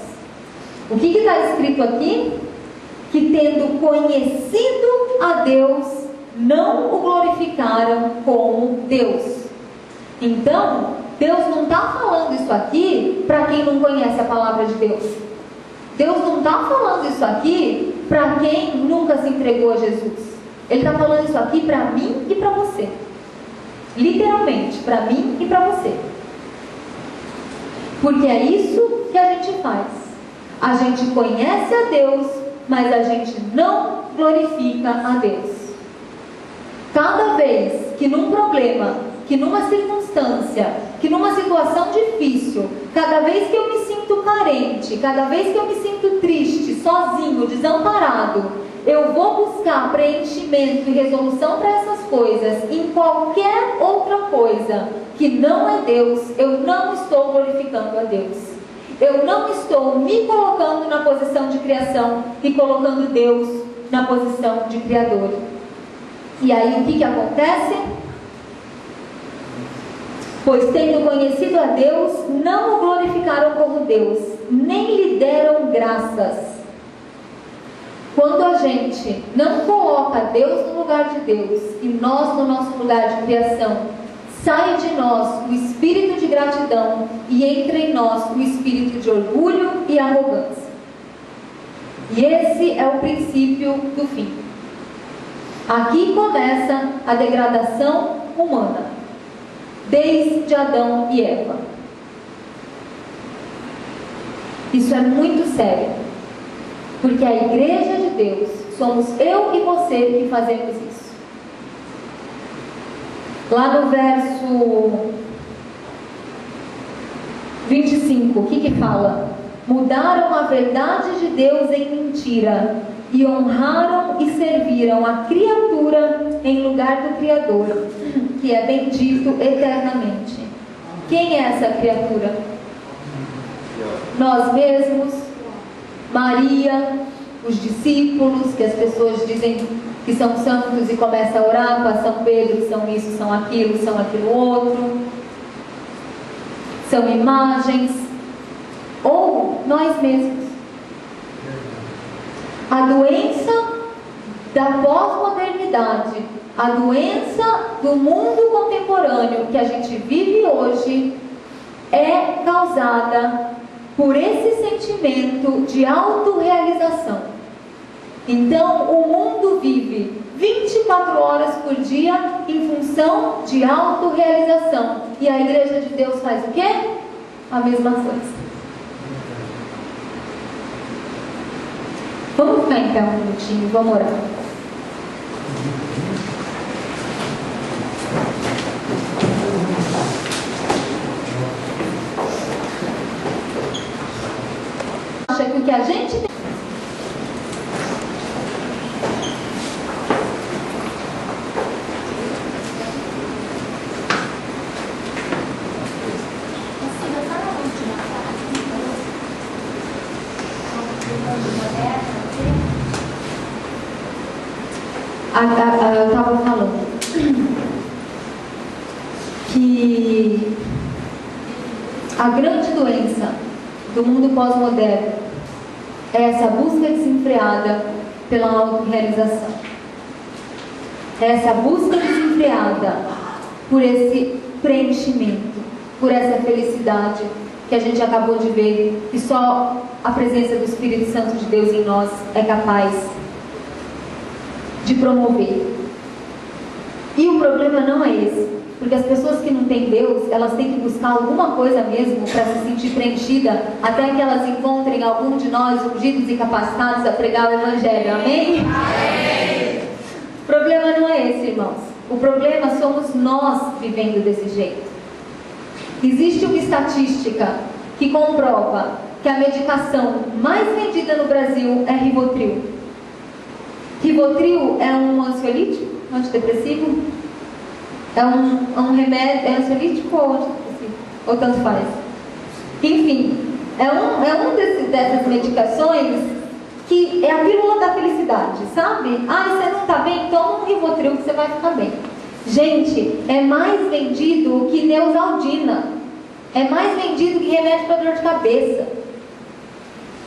O que está escrito aqui? Que tendo conhecido a Deus, não o glorificaram como Deus. Então, Deus não está falando isso aqui para quem não conhece a palavra de Deus. Deus não está falando isso aqui para quem nunca se entregou a Jesus. Ele está falando isso aqui para mim e para você. Literalmente, para mim e para você. Porque é isso que a gente faz. A gente conhece a Deus, mas a gente não glorifica a Deus. Cada vez que num problema, que numa circunstância, que numa situação difícil, cada vez que eu me sinto carente, cada vez que eu me sinto triste, sozinho, desamparado, eu vou buscar preenchimento e resolução para essas coisas em qualquer outra coisa que não é Deus, eu não estou glorificando a Deus. Eu não estou me colocando na posição de criação e colocando Deus na posição de criador. E aí o que acontece? Pois tendo conhecido a Deus, não o glorificaram como Deus, nem lhe deram graças. Quando a gente não coloca Deus no lugar de Deus e nós no nosso lugar de criação, sai de nós o espírito de gratidão e entra em nós o espírito de orgulho e arrogância. E esse é o princípio do fim. Aqui começa a degradação humana, desde Adão e Eva. Isso é muito sério, porque a igreja de Deus somos eu e você que fazemos isso. Lá no verso 25, o que fala? Mudaram a verdade de Deus em mentira e honraram e serviram a criatura em lugar do Criador, que é bendito eternamente. Quem é essa criatura? Nós mesmos, Maria, os discípulos, que as pessoas dizem que são santos e começam a orar para São Pedro, são isso, são aquilo outro, são imagens, ou nós mesmos. A doença da pós-modernidade, a doença do mundo contemporâneo que a gente vive hoje é causada por esse sentimento de autorrealização. Então, o mundo vive 24 horas por dia em função de autorrealização. E a igreja de Deus faz o quê? A mesma coisa. Vamos ficar em pé um minutinho, vamos orar. Acha que o que a gente tem... Eu estava falando que a grande do mundo pós-moderno é essa busca desenfreada pela autorrealização. É essa busca desenfreada por esse preenchimento, por essa felicidade que a gente acabou de ver, que só a presença do Espírito Santo de Deus em nós é capaz de promover. E o problema não é esse, porque as pessoas que não têm Deus, elas têm que buscar alguma coisa mesmo para se sentir preenchida, até que elas encontrem algum de nós ungidos e capacitados a pregar o Evangelho. Amém? Amém. O problema não é esse, irmãos. O problema somos nós vivendo desse jeito. Existe uma estatística que comprova que a medicação mais vendida no Brasil é Rivotril. Rivotril é um ansiolítico, antidepressivo? É um remédio, é ansiolítico ou antidepressivo? Ou tanto faz? Enfim, dessas medicações que é a pílula da felicidade, sabe? Ah, você não está bem? Toma um Rivotril que você vai ficar bem. Gente, é mais vendido que Neosaldina. É mais vendido que remédio para dor de cabeça.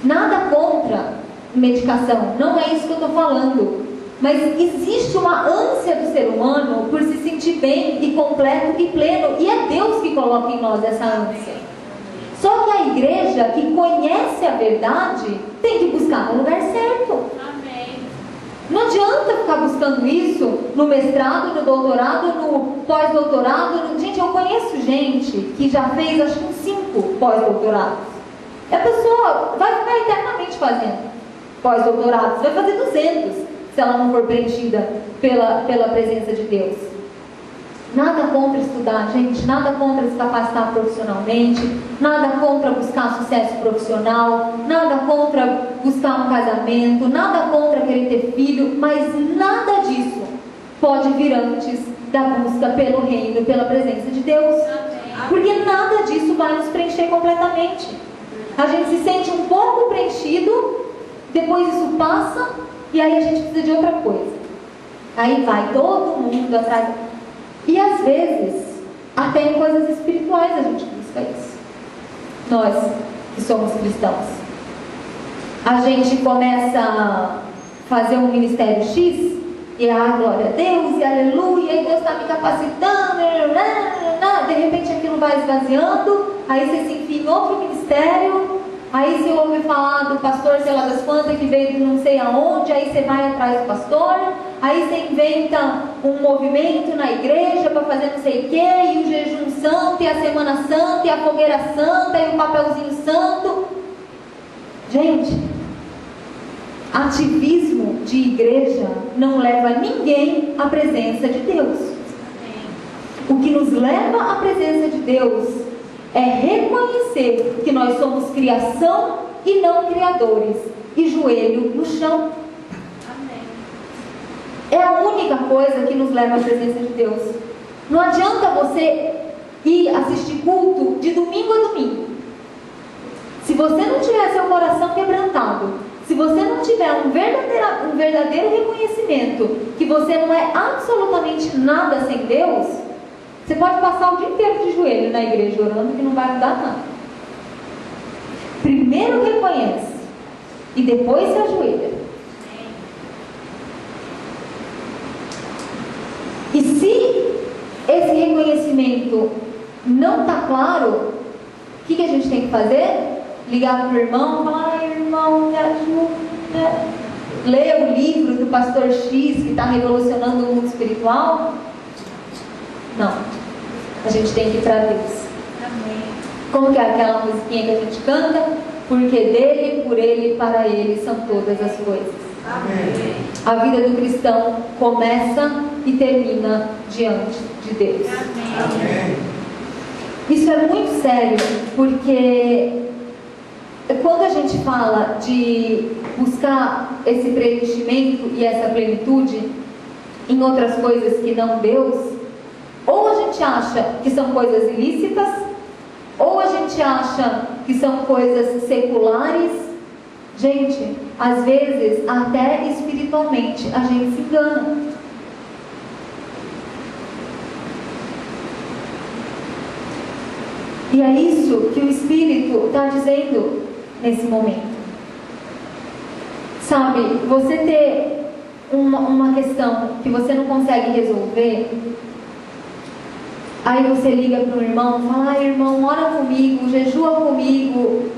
Nada contra medicação, não é isso que eu estou falando. Mas existe uma ânsia do ser humano por se sentir bem e completo e pleno. E é Deus que coloca em nós essa ânsia. Só que a igreja que conhece a verdade tem que buscar no lugar certo. Amém. Não adianta ficar buscando isso no mestrado, no doutorado, no pós-doutorado. Gente, eu conheço gente que já fez acho que uns 5 pós-doutorados. E a pessoa vai ficar eternamente fazendo pós-doutorados, vai fazer 200 se ela não for preenchida pela presença de Deus. Nada contra estudar, gente, nada contra se capacitar profissionalmente, nada contra buscar sucesso profissional, nada contra buscar um casamento, nada contra querer ter filho, mas nada disso pode vir antes da busca pelo reino, pela presença de Deus. Porque nada disso vai nos preencher completamente. A gente se sente um pouco preenchido, depois isso passa, e aí a gente precisa de outra coisa. Aí vai todo mundo atrás. E às vezes, até em coisas espirituais a gente busca isso. Nós que somos cristãos. A gente começa a fazer um ministério X, e glória a Deus, e aleluia, e Deus está me capacitando, de repente aquilo vai esvaziando, aí você se enfia em outro ministério. Aí você ouve falar do pastor, sei lá das quantas, que veio de não sei aonde, aí você vai atrás do pastor, aí você inventa um movimento na igreja para fazer não sei o quê, e o jejum santo, e a semana santa, e a fogueira santa, e o papelzinho santo. Gente, ativismo de igreja não leva ninguém à presença de Deus. O que nos leva à presença de Deus é reconhecer que nós somos criação e não criadores, e joelho no chão. Amém. É a única coisa que nos leva à presença de Deus. Não adianta você ir assistir culto de domingo a domingo. Se você não tiver seu coração quebrantado, se você não tiver um verdadeiro reconhecimento que você não é absolutamente nada sem Deus, você pode passar o dia inteiro de joelho na igreja orando que não vai mudar nada. Primeiro reconhece e depois se ajoelha. E se esse reconhecimento não está claro, o que a gente tem que fazer? Ligar para o irmão e falar: ai, irmão, me ajuda. Ler o livro do pastor X que está revolucionando o mundo espiritual? Não. A gente tem que ir para Deus. Amém. Como que é aquela musiquinha que a gente canta? Porque dele, por ele e para ele são todas as coisas. Amém. A vida do cristão começa e termina diante de Deus. Amém. Isso é muito sério, porque quando a gente fala de buscar esse preenchimento e essa plenitude em outras coisas que não Deus, ou a gente acha que são coisas ilícitas, ou a gente acha que são coisas seculares. Gente, às vezes até espiritualmente a gente se engana. E é isso que o Espírito está dizendo nesse momento. Sabe, você ter uma questão que você não consegue resolver, aí você liga para um irmão e fala: irmão, ora comigo, jejua comigo.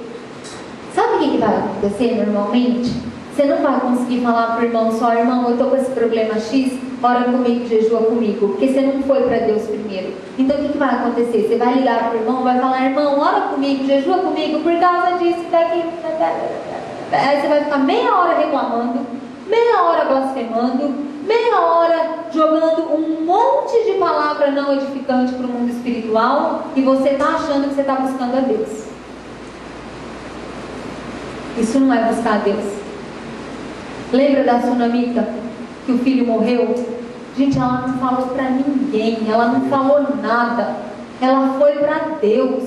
Sabe o que vai acontecer normalmente? Você não vai conseguir falar para o irmão só: irmão, eu estou com esse problema X, ora comigo, jejua comigo, porque você não foi para Deus primeiro. Então o que vai acontecer? Você vai ligar para o irmão, vai falar: irmão, ora comigo, jejua comigo, por causa disso, daqui. Aí você vai ficar meia hora reclamando, meia hora blasfemando, meia hora jogando um monte de palavra não edificante para o mundo espiritual, e você está achando que você está buscando a Deus. Isso não é buscar a Deus. Lembra da Sunamita, que o filho morreu? Gente, ela não falou para ninguém, ela não falou nada, ela foi para Deus.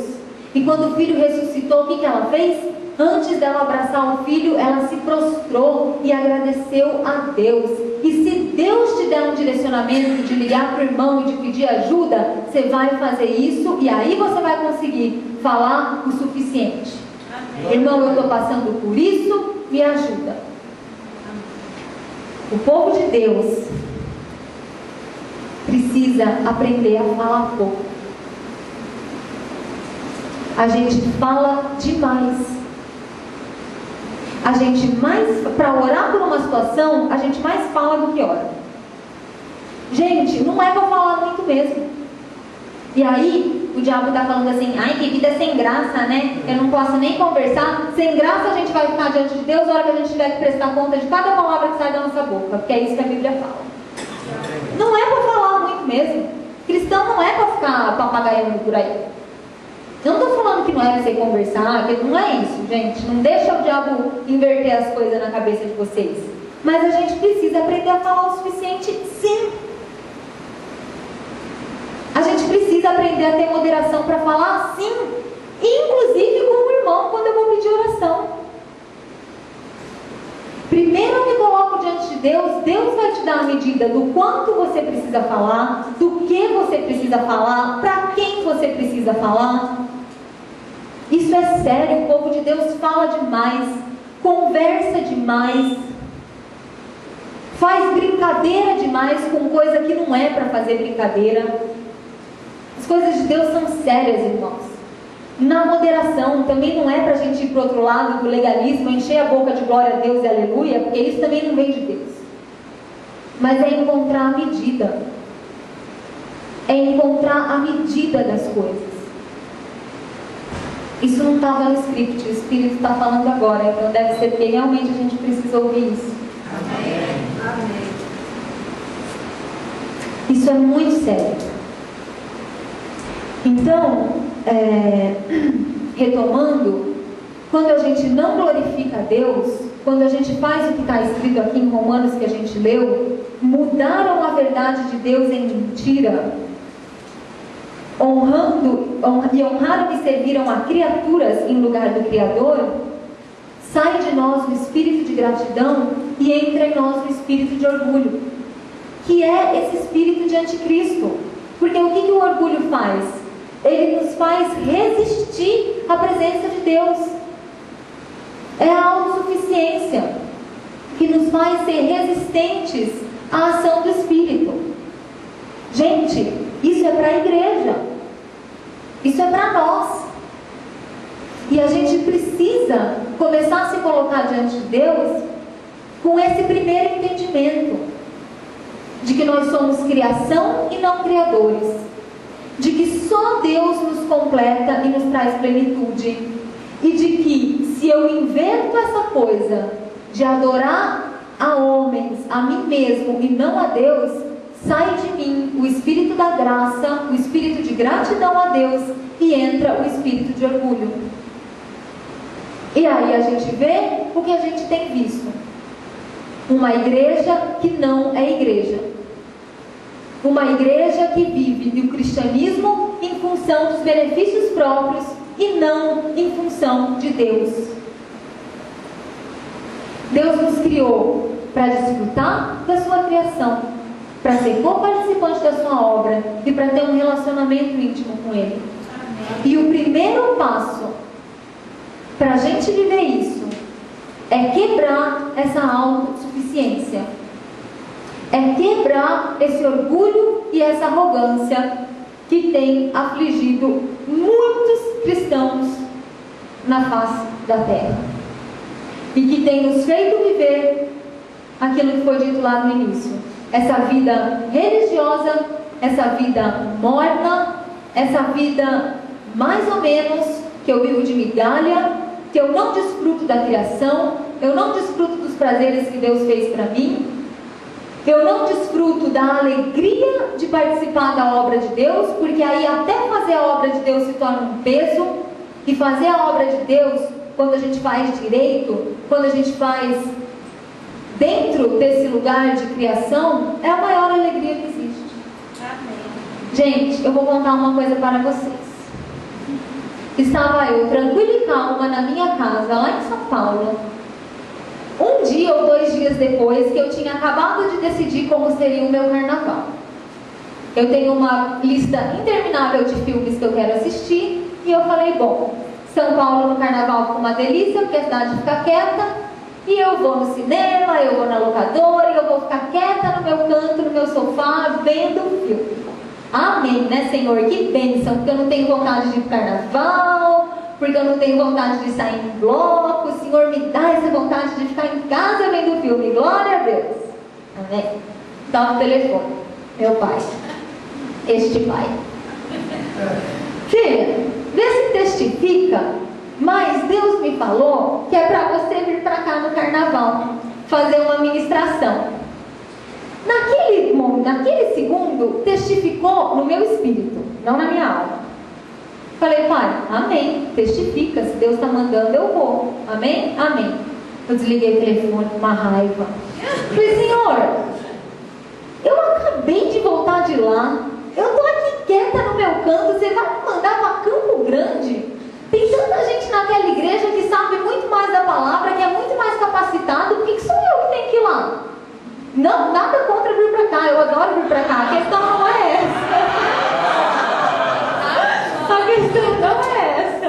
E quando o filho ressuscitou, o que ela fez? Antes dela abraçar o filho, ela se prostrou e agradeceu a Deus. E se Deus te der um direcionamento de ligar para o irmão e de pedir ajuda, você vai fazer isso, e aí você vai conseguir falar o suficiente. Amém. Irmão, eu estou passando por isso, me ajuda. O povo de Deus precisa aprender a falar pouco. A gente fala demais. A gente mais, para orar por uma situação, a gente mais fala do que ora. Gente, não é para falar muito mesmo. E aí, o diabo está falando assim: ai, que vida sem graça, né? Eu não posso nem conversar. Sem graça a gente vai ficar diante de Deus na hora que a gente tiver que prestar conta de cada palavra que sai da nossa boca, porque é isso que a Bíblia fala. Não é para falar muito mesmo. Cristão não é para ficar papagaiando por aí. Eu não estou falando que não é para você conversar, que não é isso, gente. Não deixa o diabo inverter as coisas na cabeça de vocês. Mas a gente precisa aprender a falar o suficiente, sim. A gente precisa aprender a ter moderação para falar, sim. Inclusive com o irmão, quando eu vou pedir oração. Primeiro eu me coloco diante de Deus. Deus vai te dar a medida do quanto você precisa falar, do que você precisa falar, para quem você precisa falar. Isso é sério. O povo de Deus fala demais, conversa demais, faz brincadeira demais com coisa que não é para fazer brincadeira. As coisas de Deus são sérias, irmãos. Na moderação, também não é para a gente ir para o outro lado do legalismo, encher a boca de glória a Deus e aleluia, porque isso também não vem de Deus. Mas é encontrar a medida. É encontrar a medida das coisas. Isso não estava no script, o Espírito está falando agora, então deve ser porque realmente a gente precisa ouvir isso. Amém. Amém. Isso é muito sério. Então, retomando, quando a gente não glorifica a Deus, quando a gente faz o que está escrito aqui em Romanos que a gente leu, mudaram a verdade de Deus em mentira, honraram e serviram a criaturas em lugar do Criador, sai de nós o espírito de gratidão e entra em nós o espírito de orgulho, que é esse espírito de anticristo. Porque o que o orgulho faz? Ele nos faz resistir à presença de Deus. É a autossuficiência que nos faz ser resistentes à ação do Espírito. Gente, isso é para a igreja. Isso é para nós. E a gente precisa começar a se colocar diante de Deus com esse primeiro entendimento de que nós somos criação e não criadores, de que só Deus nos completa e nos traz plenitude, e de que se eu invento essa coisa de adorar a homens, a mim mesmo e não a Deus, sai de mim o espírito da graça, o espírito de gratidão a Deus, e entra o espírito de orgulho. E aí a gente vê o que a gente tem visto: uma igreja que não é igreja, uma igreja que vive do cristianismo em função dos benefícios próprios e não em função de Deus. Deus nos criou para desfrutar da sua criação, para ser co-participante da sua obra e para ter um relacionamento íntimo com Ele. E o primeiro passo para a gente viver isso é quebrar essa autossuficiência. É quebrar esse orgulho e essa arrogância que tem afligido muitos cristãos na face da terra. E que tem nos feito viver aquilo que foi dito lá no início. Essa vida religiosa, essa vida morna, essa vida mais ou menos que eu vivo de migalha, que eu não desfruto da criação, eu não desfruto dos prazeres que Deus fez para mim, eu não desfruto da alegria de participar da obra de Deus, porque aí até fazer a obra de Deus se torna um peso, e fazer a obra de Deus, quando a gente faz direito, quando a gente faz dentro desse lugar de criação, é a maior alegria que existe. Amém. Gente, eu vou contar uma coisa para vocês. Estava eu tranquila e calma na minha casa, lá em São Paulo. Um dia ou 2 dias depois que eu tinha acabado de decidir como seria o meu carnaval. Eu tenho uma lista interminável de filmes que eu quero assistir. E eu falei, bom, São Paulo no carnaval fica uma delícia, porque a cidade fica quieta. E eu vou no cinema, eu vou na locadora, e eu vou ficar quieta no meu canto, no meu sofá, vendo o filme. Amém, né, Senhor? Que bênção, porque eu não tenho vontade de ir para carnaval, porque eu não tenho vontade de sair em bloco. O Senhor me dá essa vontade de ficar em casa vendo o filme. Glória a Deus. Amém. Toca o telefone. Meu pai. Este pai. Filha, vê se testifica, mas Deus me falou que é para você vir para cá no carnaval, fazer uma ministração. Naquele segundo, testificou no meu espírito, não na minha alma. Falei, pai, amém, testifica, se Deus está mandando eu vou, amém? Amém. Eu desliguei o telefone com uma raiva. Falei, Senhor, eu acabei de voltar de lá, eu estou aqui quieta no meu canto, você vai me mandar para Campo Grande? Tem tanta gente naquela igreja que sabe muito mais da palavra, que é muito mais capacitado, por que sou eu que tenho que ir lá? Não, nada contra vir para cá, eu adoro vir para cá, a questão não é essa. A questão não é essa.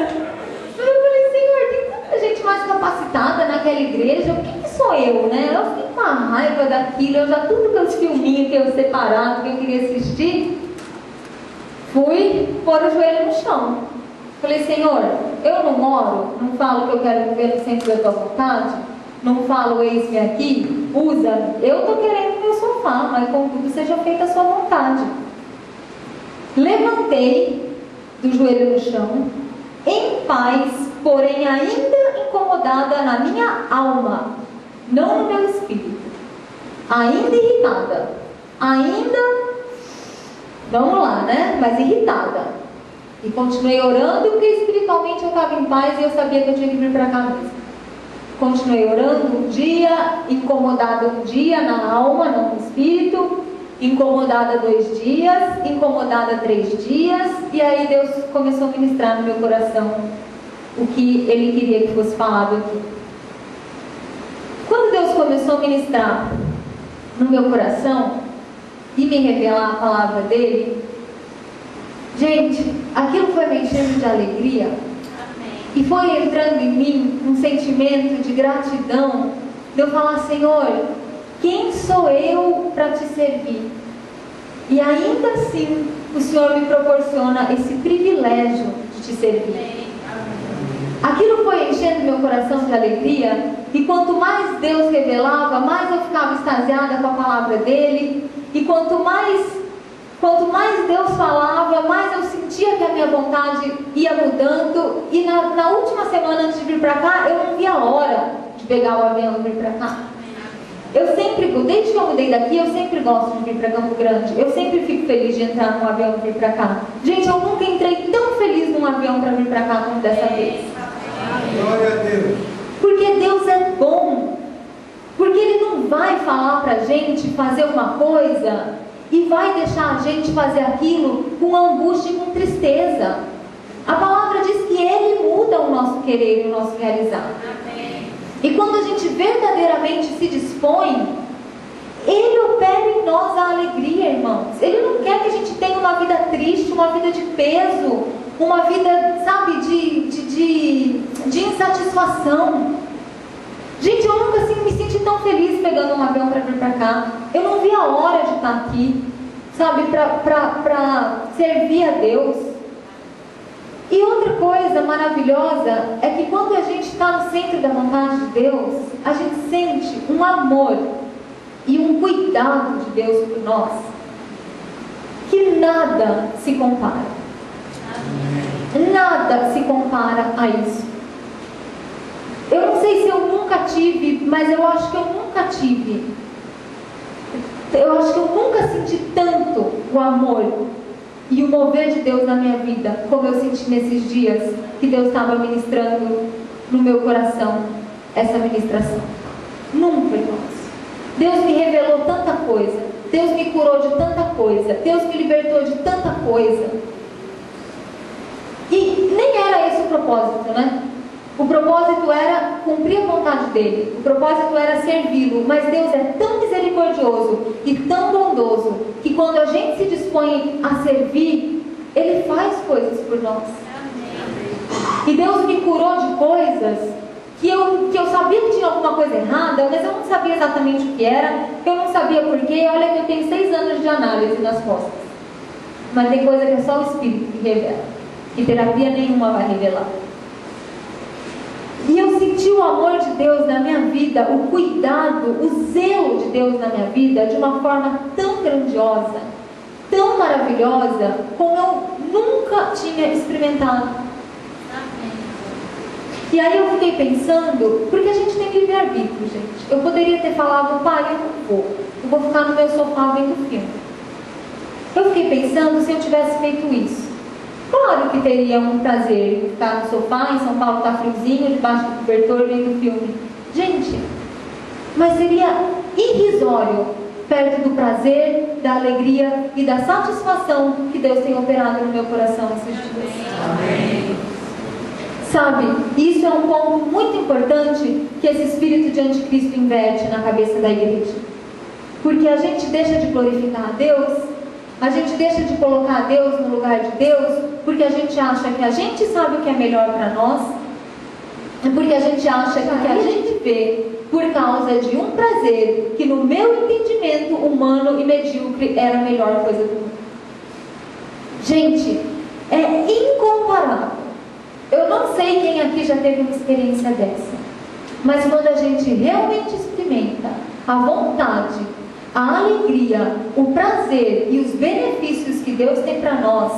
Mas eu falei, Senhor, tem tanta gente mais capacitada naquela igreja, por que sou eu, né? Eu fiquei com a raiva daquilo, eu já tudo aqueles filminhos que eu separado, que eu queria assistir, fui pôr o joelho no chão. Falei, Senhor, eu não moro, não falo que eu quero viver no centro da tua vontade, não falo eis-me aqui, usa-me. Eu estou querendo meu sofá, mas contudo seja feita a sua vontade. Levantei do joelho no chão, em paz, porém ainda incomodada na minha alma, não no meu espírito, ainda irritada, ainda, vamos lá, né, mas irritada. E continuei orando, porque espiritualmente eu estava em paz e eu sabia que eu tinha que vir para cá mesmo. Continuei orando um dia, incomodada um dia na alma, não no espírito, incomodada 2 dias, incomodada 3 dias, e aí Deus começou a ministrar no meu coração o que Ele queria que fosse falado aqui. Quando Deus começou a ministrar no meu coração e me revelar a palavra dEle, gente, aquilo foi me enchendo de alegria. Amém. E foi entrando em mim um sentimento de gratidão, de eu falar, Senhor, quem sou eu para te servir? E ainda assim, o Senhor me proporciona esse privilégio de te servir. Amém. Aquilo foi enchendo meu coração de alegria, e quanto mais Deus revelava, mais eu ficava extasiada com a palavra dEle, e quanto mais Deus falava, mais eu sentia que a minha vontade ia mudando. E na última semana antes de vir para cá, eu não via a hora de pegar o avião e vir para cá. Desde que eu mudei daqui, eu sempre gosto de vir para Campo Grande. Eu sempre fico feliz de entrar num avião e vir para cá. Gente, eu nunca entrei tão feliz num avião para vir para cá como dessa vez. Glória a Deus. Porque Deus é bom. Porque Ele não vai falar para a gente fazer uma coisa e vai deixar a gente fazer aquilo com angústia e com tristeza. A palavra diz que Ele muda o nosso querer e o nosso realizar. Amém. E quando a gente verdadeiramente se dispõe, Ele opera em nós a alegria, irmãos. Ele não quer que a gente tenha uma vida triste, uma vida de peso, uma vida, sabe, de insatisfação. Gente, eu nunca assim, me senti tão feliz pegando um avião para vir para cá. Eu não vi a hora de estar aqui, sabe, para servir a Deus. E outra coisa maravilhosa é que quando a gente está no centro da vontade de Deus, a gente sente um amor e um cuidado de Deus por nós, que nada se compara. Nada se compara a isso. Eu não sei se eu nunca tive, mas eu acho que eu nunca tive. Eu acho que eu nunca senti tanto o amor e o mover de Deus na minha vida, como eu senti nesses dias que Deus estava ministrando no meu coração essa ministração. Nunca, irmãos. Deus me revelou tanta coisa. Deus me curou de tanta coisa. Deus me libertou de tanta coisa. E nem era esse o propósito, né? O propósito era cumprir a vontade dele. O propósito era servi-lo. Mas Deus é tão misericordioso e tão bondoso que quando a gente se dispõe a servir, Ele faz coisas por nós. E Deus me curou de coisas que eu sabia que tinha alguma coisa errada, mas eu não sabia exatamente o que era. Eu não sabia porquê. Olha que eu tenho 6 anos de análise nas costas. Mas tem coisa que é só o Espírito que revela. Que terapia nenhuma vai revelar. E eu senti o amor de Deus na minha vida, o cuidado, o zelo de Deus na minha vida de uma forma tão grandiosa, tão maravilhosa, como eu nunca tinha experimentado. E aí eu fiquei pensando, porque a gente tem livre-arbítrio, gente. Eu poderia ter falado, pai, eu não vou. Eu vou ficar no meu sofá vendo filme. Eu fiquei pensando se eu tivesse feito isso. Claro que teria um prazer em ficar no sofá, em São Paulo está friozinho, debaixo do cobertor, vendo filme. Gente, mas seria irrisório perto do prazer, da alegria e da satisfação que Deus tem operado no meu coração esses dias. Amém. Sabe, isso é um ponto muito importante que esse espírito de anticristo inverte na cabeça da igreja. Porque a gente deixa de glorificar a Deus, a gente deixa de colocar Deus no lugar de Deus, porque a gente acha que a gente sabe o que é melhor para nós, porque a gente acha que o que a gente vê por causa de um prazer que no meu entendimento humano e medíocre era a melhor coisa do mundo. Gente, é incomparável. Eu não sei quem aqui já teve uma experiência dessa, mas quando a gente realmente experimenta a vontade, a alegria, o prazer e os benefícios que Deus tem para nós,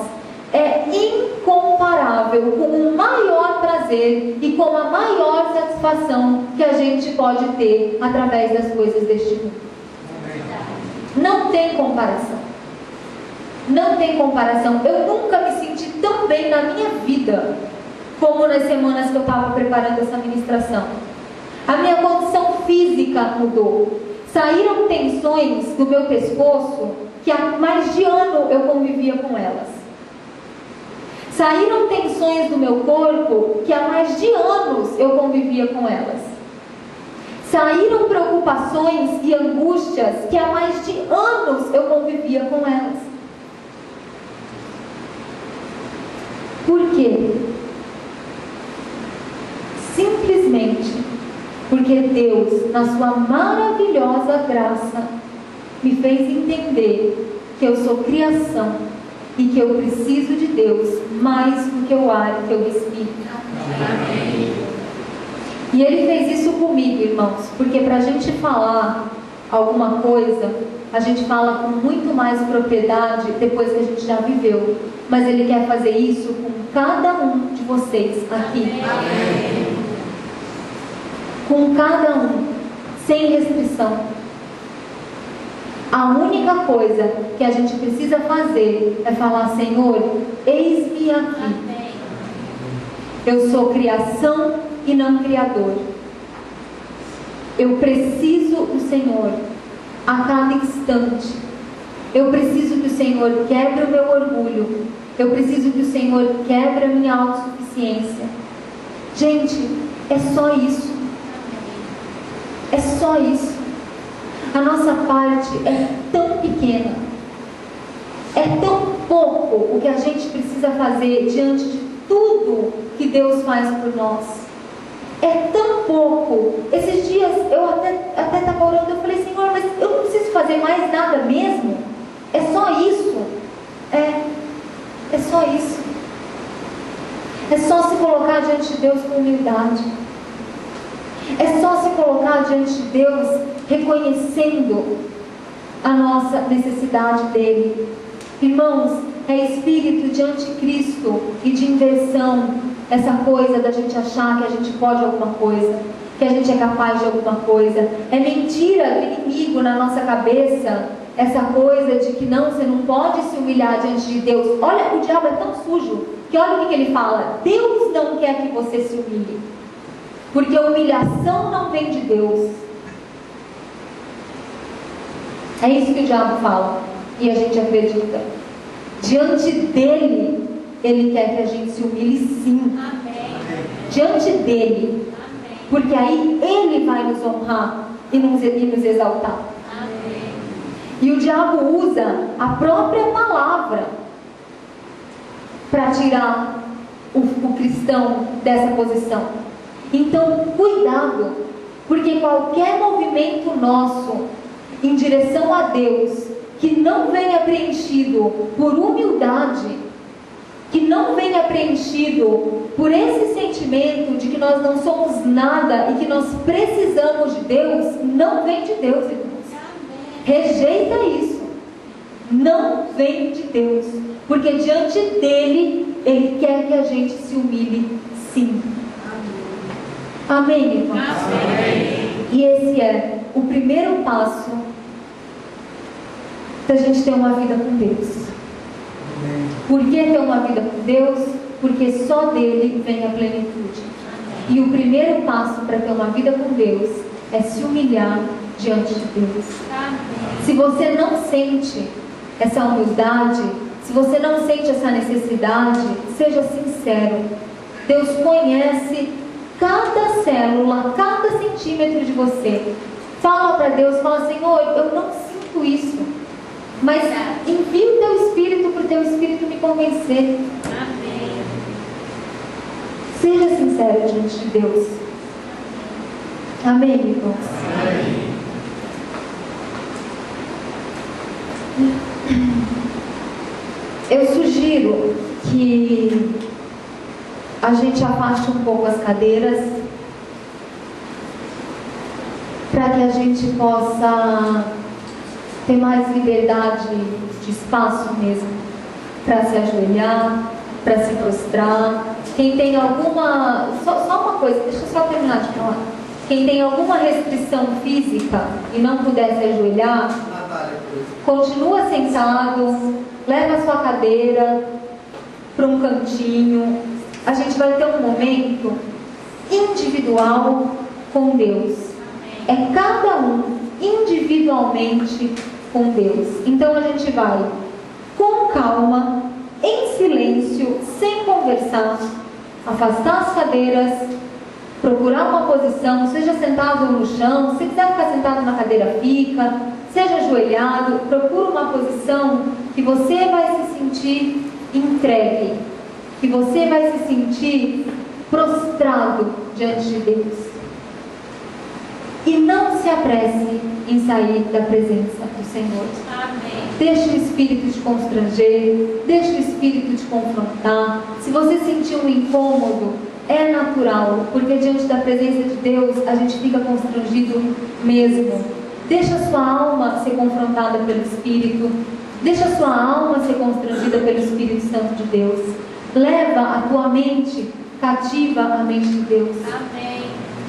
é incomparável com o maior prazer e com a maior satisfação que a gente pode ter através das coisas deste mundo. Não tem comparação. Não tem comparação. Eu nunca me senti tão bem na minha vida como nas semanas que eu estava preparando essa ministração. A minha condição física mudou. Saíram tensões do meu pescoço que há mais de ano eu convivia com elas. Saíram tensões do meu corpo que há mais de anos eu convivia com elas. Saíram preocupações e angústias que há mais de anos eu convivia com elas. Por quê? Simplesmente porque Deus, na sua maravilhosa graça, me fez entender que eu sou criação e que eu preciso de Deus mais do que o ar que eu respiro. Amém. E Ele fez isso comigo, irmãos, porque para a gente falar alguma coisa, a gente fala com muito mais propriedade depois que a gente já viveu. Mas Ele quer fazer isso com cada um de vocês aqui. Amém. Com cada um, sem restrição. A única coisa que a gente precisa fazer é falar: Senhor, eis-me aqui. Amém. Eu sou criação e não criador. Eu preciso do Senhor a cada instante. Eu preciso que o Senhor quebre o meu orgulho. Eu preciso que o Senhor quebre a minha autossuficiência. Gente, é só isso. É só isso. A nossa parte é tão pequena, é tão pouco o que a gente precisa precisa fazer diante de tudo que Deus faz por nós? É tão pouco. Esses dias eu até estava orando, eu falei, Senhor, mas eu não preciso fazer mais nada mesmo? É só isso? É só isso. É só se colocar diante de Deus com humildade. É só se colocar diante de Deus reconhecendo a nossa necessidade dele. Irmãos, é espírito de anticristo e de inversão, essa coisa da gente achar que a gente pode alguma coisa, que a gente é capaz de alguma coisa. É mentira do inimigo na nossa cabeça, essa coisa de que não, você não pode se humilhar diante de Deus. Olha, o diabo é tão sujo, que olha o que ele fala: Deus não quer que você se humilhe, porque a humilhação não vem de Deus. É isso que o diabo fala, e a gente acredita. Diante dele, ele quer que a gente se humilhe, sim. Amém. Diante dele. Amém. Porque aí ele vai nos honrar e nos exaltar. Amém. E o diabo usa a própria palavra para tirar o cristão dessa posição. Então, cuidado, porque qualquer movimento nosso em direção a Deus que não venha preenchido por humildade, que não venha preenchido por esse sentimento de que nós não somos nada e que nós precisamos de Deus, não vem de Deus, irmãos. Rejeita isso. Não vem de Deus, porque diante dele, ele quer que a gente se humilhe, sim. Amém, irmãos? Amém. E esse é o primeiro passo da gente ter uma vida com Deus. Por que ter uma vida com Deus? Porque só dele vem a plenitude. E o primeiro passo para ter uma vida com Deus é se humilhar diante de Deus. Se você não sente essa humildade, se você não sente essa necessidade, seja sincero. Deus conhece cada célula, cada centímetro de você. Fala para Deus, fala: Senhor, eu não sinto isso, mas envia o teu Espírito para o teu Espírito me convencer. Amém. Seja sincero diante de Deus. Amém, irmãos? Amém. Eu sugiro que a gente afaste um pouco as cadeiras para que a gente possa ter mais liberdade de espaço mesmo para se ajoelhar, para se prostrar. Quem tem alguma... Só uma coisa, deixa eu só terminar de falar. Quem tem alguma restrição física e não puder se ajoelhar, continua sentado, leva a sua cadeira para um cantinho. A gente vai ter um momento individual com Deus. É cada um individualmente com Deus. Então a gente vai com calma, em silêncio, sem conversar, afastar as cadeiras, procurar uma posição, seja sentado no chão, se quiser ficar sentado na cadeira, fica, seja ajoelhado, procura uma posição que você vai se sentir entregue, que você vai se sentir prostrado diante de Deus. E não se apresse em sair da presença do Senhor. Amém. Deixe o Espírito te constranger, deixe o Espírito te confrontar. Se você sentir um incômodo, é natural, porque diante da presença de Deus a gente fica constrangido mesmo. Deixa a sua alma ser confrontada pelo Espírito, deixa a sua alma ser constrangida pelo Espírito Santo de Deus. Leva a tua mente cativa à mente de Deus. Amém.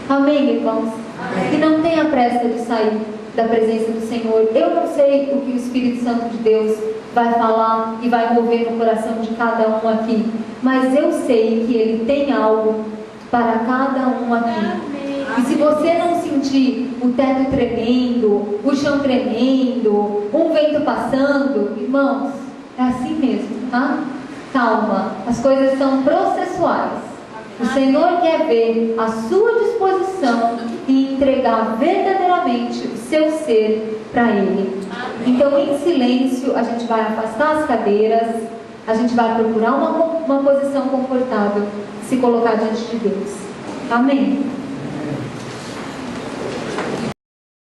Amém, irmãos? Amém. E não tenha pressa de sair da presença do Senhor. Eu não sei o que o Espírito Santo de Deus vai falar e vai mover no coração de cada um aqui, mas eu sei que Ele tem algo para cada um aqui. Amém. E se você não sentir o teto tremendo, o chão tremendo, um vento passando, irmãos, é assim mesmo, tá? Calma, as coisas são processuais. O Senhor quer ver a sua disposição e entregar verdadeiramente o seu ser para Ele. Então, em silêncio, a gente vai afastar as cadeiras, a gente vai procurar uma posição confortável, se colocar diante de Deus. Amém?